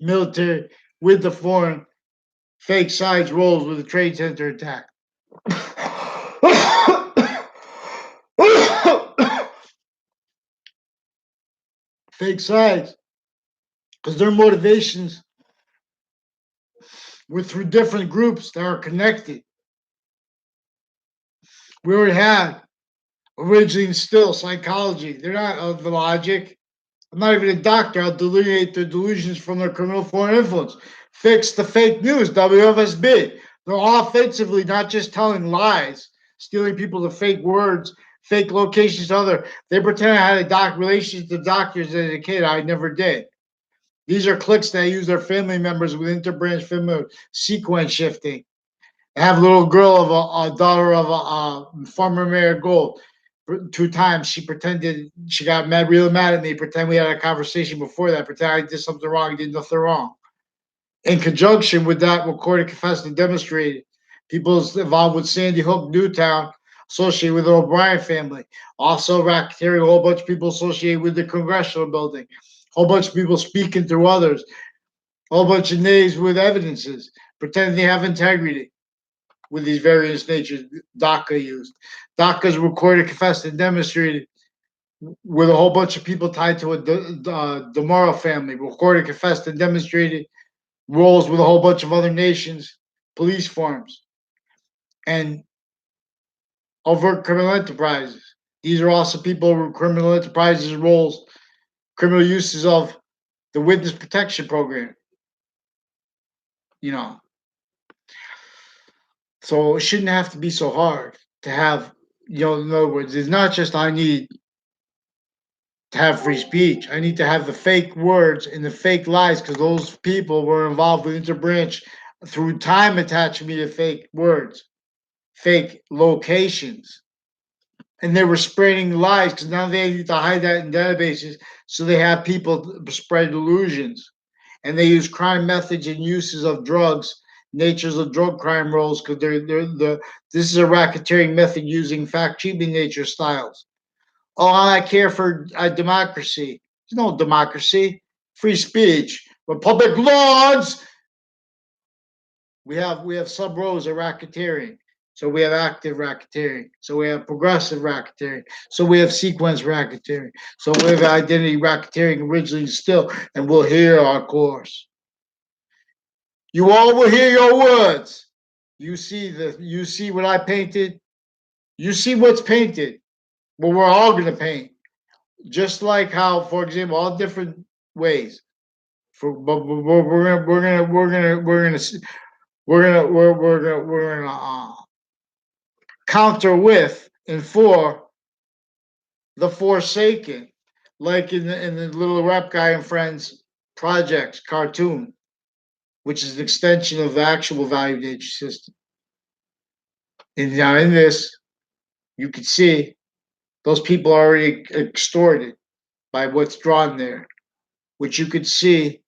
military with the foreign fake sides roles with the trade center attack. Fake sides, because their motivations were through different groups that are connected. We already had originally instilled psychology. They're not of the logic. I'm not even a doctor. I'll delineate their delusions from their criminal foreign influence. Fix the fake news, WFSB. They're offensively not just telling lies, stealing people to fake words, fake locations to other. They pretend I had a relationship to doctors as a kid. I never did. These are cliques that use their family members with interbranch family sequence shifting. I have a little girl of a daughter of a former Mayor Gold. 2 times she pretended she got mad, real mad at me. Pretend we had a conversation before that. Pretend I did something wrong, did nothing wrong. In conjunction with that, recorded, confessed, and demonstrated. People involved with Sandy Hook, Newtown, associated with the O'Brien family. Also, racketeering, a whole bunch of people associated with the Congressional building. A whole bunch of people speaking through others. A whole bunch of names with evidences, pretending they have integrity with these various natures DACA used. DACA is recorded, confessed, and demonstrated with a whole bunch of people tied to a DeMoro family, recorded, confessed, and demonstrated roles with a whole bunch of other nations, police forms, and overt criminal enterprises. These are also people with criminal enterprises roles, criminal uses of the witness protection program. You know, so it shouldn't have to be so hard to have. In other words, it's not just I need to have free speech. I need to have the fake words and the fake lies because those people were involved with interbranch through time attaching me to fake words, fake locations. And they were spreading lies because now they need to hide that in databases so they have people spread delusions. And they use crime methods and uses of drugs, natures of drug crime roles because this is a racketeering method using fact cheating nature styles. Oh, I care for democracy. There's no democracy. Free speech. Republic laws. We have sub rows of racketeering. So we have active racketeering. So we have progressive racketeering. So we have sequence racketeering. So we have identity racketeering originally still, and we'll hear our course. You all will hear your words. You see what I painted. You see what's painted. Well, we're all gonna paint. Just like how, for example, all different ways. But we're gonna counter with and for the Forsaken, like in the Little Rap Guy and Friends project cartoon, which is an extension of the actual value nature system. And now in this, you can see those people are already extorted. by what's drawn there, which you could see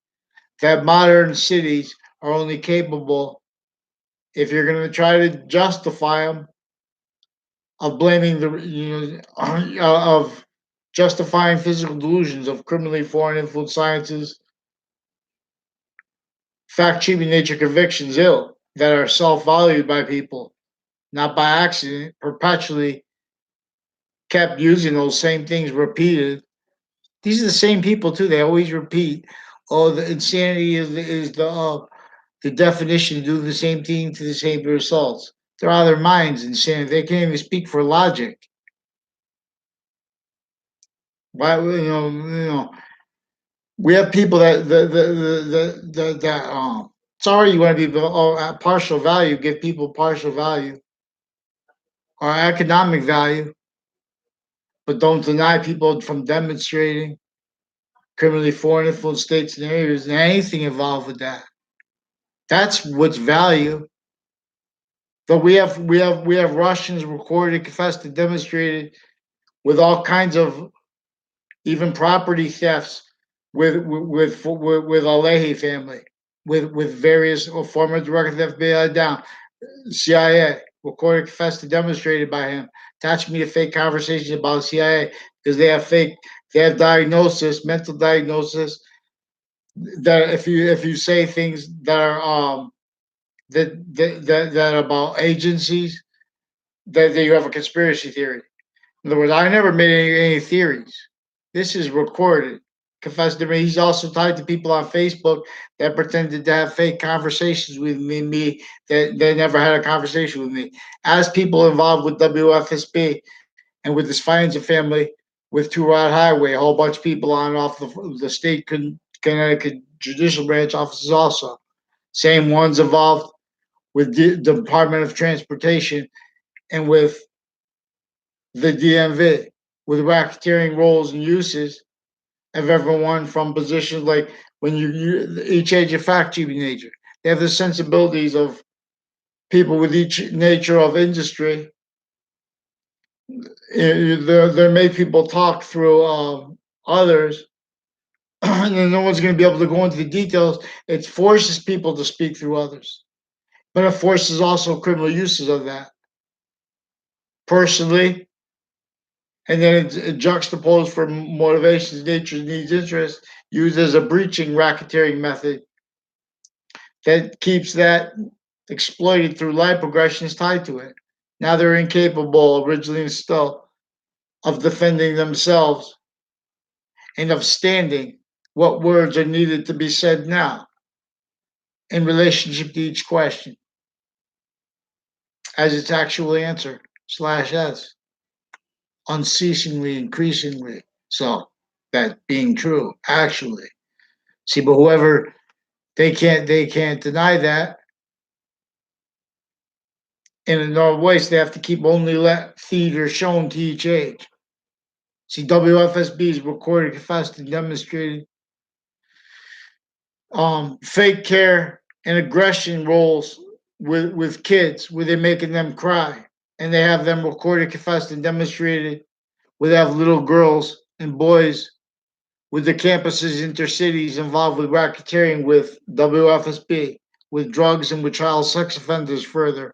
that modern cities are only capable, if you're going to try to justify them, of blaming the of justifying physical delusions of criminally foreign influenced sciences, fact cheating nature convictions ill that are self valued by people, not by accident, perpetually kept using those same things repeated. These are the same people too. They always repeat, "Oh, the insanity is the definition to do the same thing to the same results." They're out of their minds, insanity. They can't even speak for logic. Why, we have people that sorry, you want to be at partial value, give people partial value or economic value, but don't deny people from demonstrating criminally foreign influenced states and areas and anything involved with that. That's what's value. But we have Russians recorded, confessed, and demonstrated with all kinds of even property thefts with Alehi family, with various former director of the FBI down, CIA recorded, confessed, and demonstrated by him. Attach me to fake conversations about the CIA because they have diagnosis, mental diagnosis that if you say things that are that about agencies that you have a conspiracy theory. In other words, I never made any theories. This is recorded. Confessed to me. He's also tied to people on Facebook that pretended to have fake conversations with me that they never had a conversation with me. As people involved with WFSB and with this financial family with Two Rod Highway, a whole bunch of people on and off the state Connecticut judicial branch offices also. Same ones involved with the Department of Transportation and with the DMV, with racketeering roles and uses of everyone from positions like when each age of fact cheating nature. They have the sensibilities of people with each nature of industry. They make people talk through others, and then no one's going to be able to go into the details. It forces people to speak through others, but it forces also criminal uses of that personally, and then it's juxtaposed for motivations, natures, needs, interests, used as a breaching racketeering method that keeps that exploited through life progressions tied to it. Now they're incapable, originally and still, of defending themselves and of standing what words are needed to be said now in relationship to each question as its actual answer slash s, unceasingly, increasingly. So that being true, actually. See, but whoever they can't deny that. In a normal ways, they have to keep only let theater shown to each age. See, WFSB is recorded, confessed, and demonstrated fake care and aggression roles with kids, where they're making them cry, and they have them recorded, confessed, and demonstrated. Where they have little girls and boys with the campuses, intercities involved with racketeering, with WFSB, with drugs and with child sex offenders, further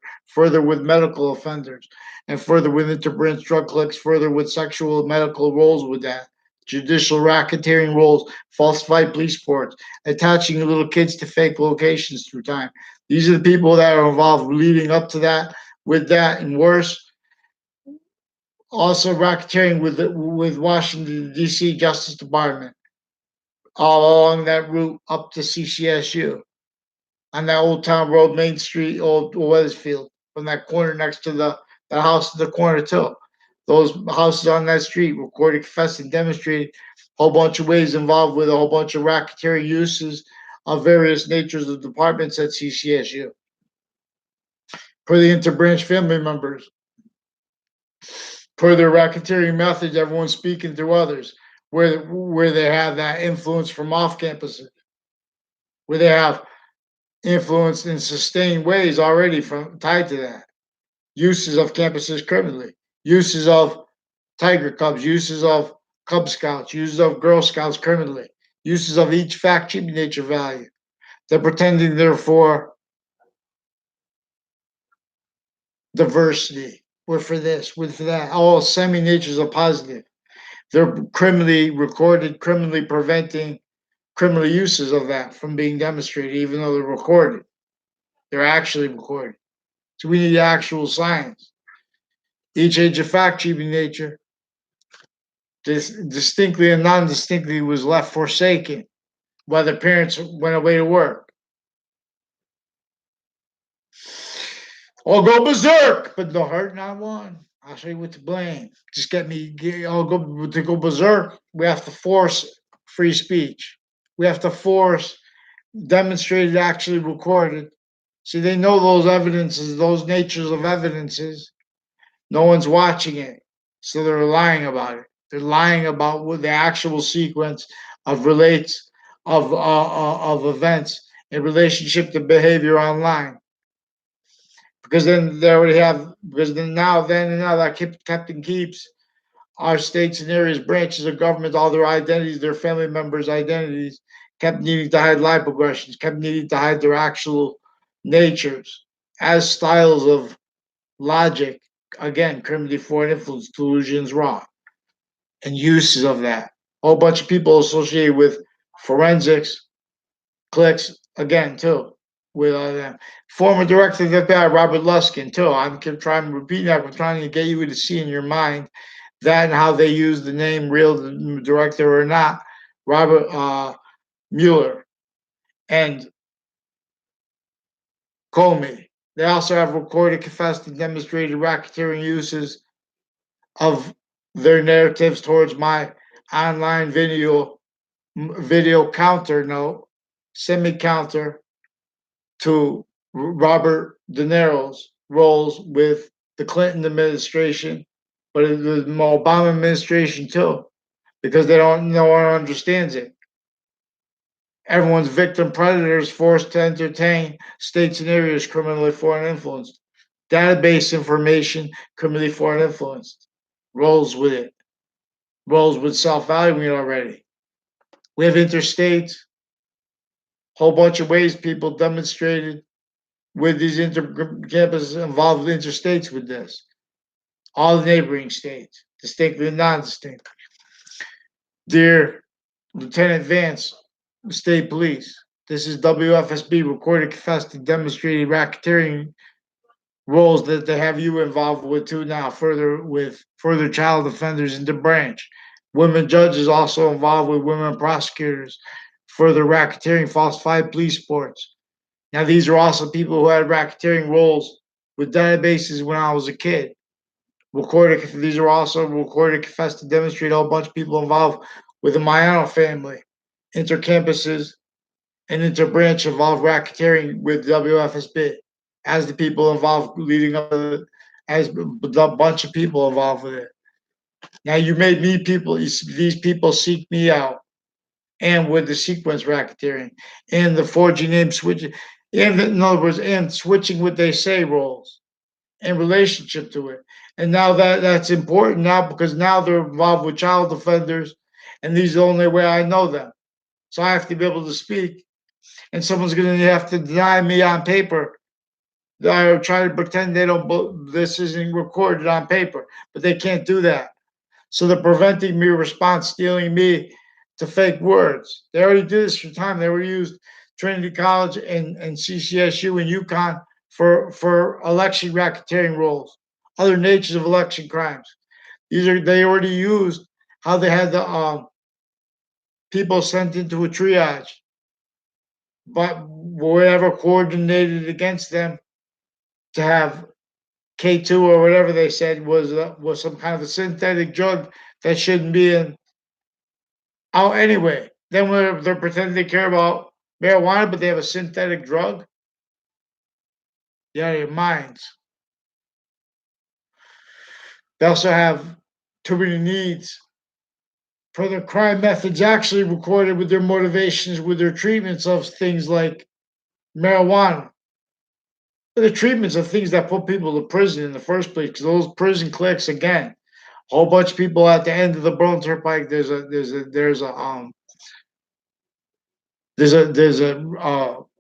with medical offenders, and further with interbranch drug cliques, further with sexual medical roles with that. Judicial racketeering roles, falsified police reports, attaching little kids to fake locations through time. These are the people that are involved leading up to that, with that, and worse. Also racketeering with Washington D.C. Justice Department, all along that route up to CCSU on that Old Town Road, Main Street, Old Weathersfield, from that corner next to the house in the corner too. Those houses on that street recorded, confessed, and demonstrated a whole bunch of ways involved with a whole bunch of racketeering uses of various natures of departments at CCSU. For the interbranch family members, per their racketeering methods, everyone's speaking through others, where they have that influence from off campuses, where they have influence in sustained ways already from tied to that. Uses of campuses criminally, uses of tiger cubs, uses of Cub Scouts, uses of Girl Scouts criminally, uses of each fact, cheaping nature, value. They're pretending they're for diversity. We're for this, we're for that. All semi natures are positive. They're criminally recorded, criminally preventing criminal uses of that from being demonstrated, even though they're recorded. They're actually recorded. So we need actual science. Each age of fact, cheaping nature, distinctly and non distinctly, was left forsaken while the parents went away to work. I'll go berserk, but no hurt, not one. I'll show you what to blame. Just I'll go berserk. We have to force free speech. We have to force demonstrated, actually recorded. See, they know those evidences, those natures of evidences. No one's watching it, so they're lying about it. They're lying about what the actual sequence of relates of events in relationship to behavior online. Because then they already have. Because then and now that Captain keeps our states and areas, branches of government, all their identities, their family members' identities, kept needing to hide life progressions, kept needing to hide their actual natures as styles of logic. Again, criminally foreign influence, delusions, raw, and uses of that. A whole bunch of people associated with forensics, clicks, again, too, with them. Former director of the FBI, Robert Luskin, too. I'm trying to repeat that. We're trying to get you to see in your mind that and how they use the name real director or not, Robert Mueller and Comey. They also have recorded, confessed, and demonstrated racketeering uses of their narratives towards my online video counter note, semi counter to Robert De Niro's roles with the Clinton administration, but the Obama administration too, because no one understands it. Everyone's victim predators forced to entertain states and areas criminally foreign influenced. Database information criminally foreign influenced. Rolls with it. Rolls with self-valuing already. We have interstates, whole bunch of ways people demonstrated with these campuses involved with interstates with this. All the neighboring states, distinctly and non-distinct. Dear Lieutenant Vance, State Police, this is WFSB recorded, confessed, and demonstrated racketeering roles that they have you involved with too now, further child offenders in the branch. Women judges also involved with women prosecutors, further racketeering, falsified police reports. Now, these are also people who had racketeering roles with databases when I was a kid. These are also recorded, confessed, to demonstrate a whole bunch of people involved with the Mayano family, intercampuses, and interbranch involved racketeering with WFSB, as the people involved leading up to it, as a bunch of people involved with it. Now you made these people seek me out, and with the sequence racketeering, and the forging name switching, and in other words, and switching what they say roles in relationship to it. And now that's important now because now they're involved with child offenders, and these are the only way I know them. So I have to be able to speak, and someone's going to have to deny me on paper. I try to pretend they don't. This isn't recorded on paper, but they can't do that. So they're preventing me response, stealing me to fake words. They already did this for time. They were used Trinity College and CCSU and UConn for election racketeering roles, other natures of election crimes. They already used how they had the people sent into a triage, but whatever coordinated against them to have K2 or whatever they said was some kind of a synthetic drug that shouldn't be in out anyway. Then when they're pretending they care about marijuana, but they have a synthetic drug, you're out of your minds. They also have too many needs for their crime methods actually recorded with their motivations, with their treatments of things like marijuana. The treatments of things that put people to prison in the first place, because those prison cliques, again, whole bunch of people at the end of the Burn Turnpike.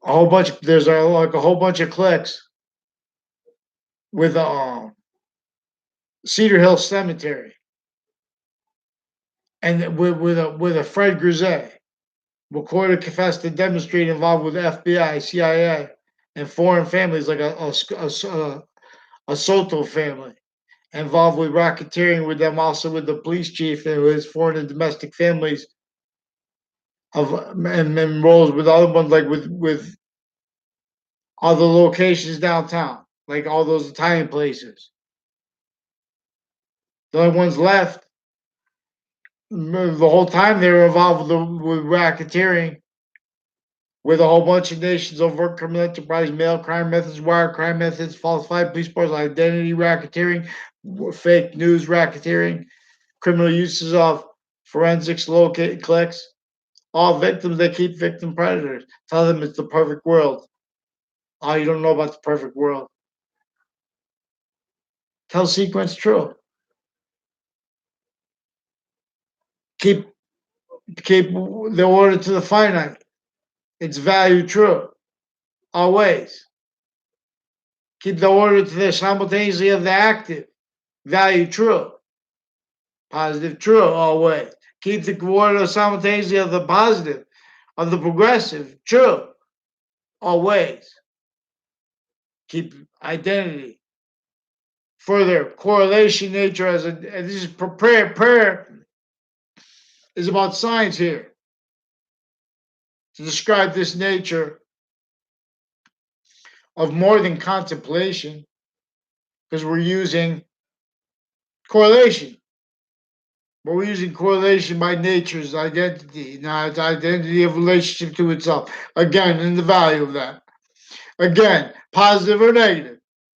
A whole bunch. There's like a whole bunch of cliques with Cedar Hill Cemetery, and with a Fred Grisette, recorded, confessed, and demonstrated involved with FBI, CIA, and foreign families like a Soto family, involved with racketeering with them, also with the police chief and his foreign and domestic families of and roles with other ones like with other locations downtown, like all those Italian places. The only ones left the whole time they were involved with racketeering with a whole bunch of nations, overt criminal enterprise, mail crime methods, wire crime methods, falsified police reports, identity racketeering, fake news racketeering, criminal uses of forensics, locate clicks. All victims, they keep victim predators. Tell them it's the perfect world. Oh, you don't know about the perfect world. Tell sequence true. Keep the order to the finite. Its value true. Always. Keep the order to the simultaneously of the active. Value true. Positive true. Always. Keep the order simultaneously of the positive, of the progressive true. Always. Keep identity. Further, correlation nature as and this is prayer is about science here. To describe this nature of more than contemplation, because we're using correlation. But we're using correlation by nature's identity, now its identity of relationship to itself. Again, in the value of that. Again, positive or negative.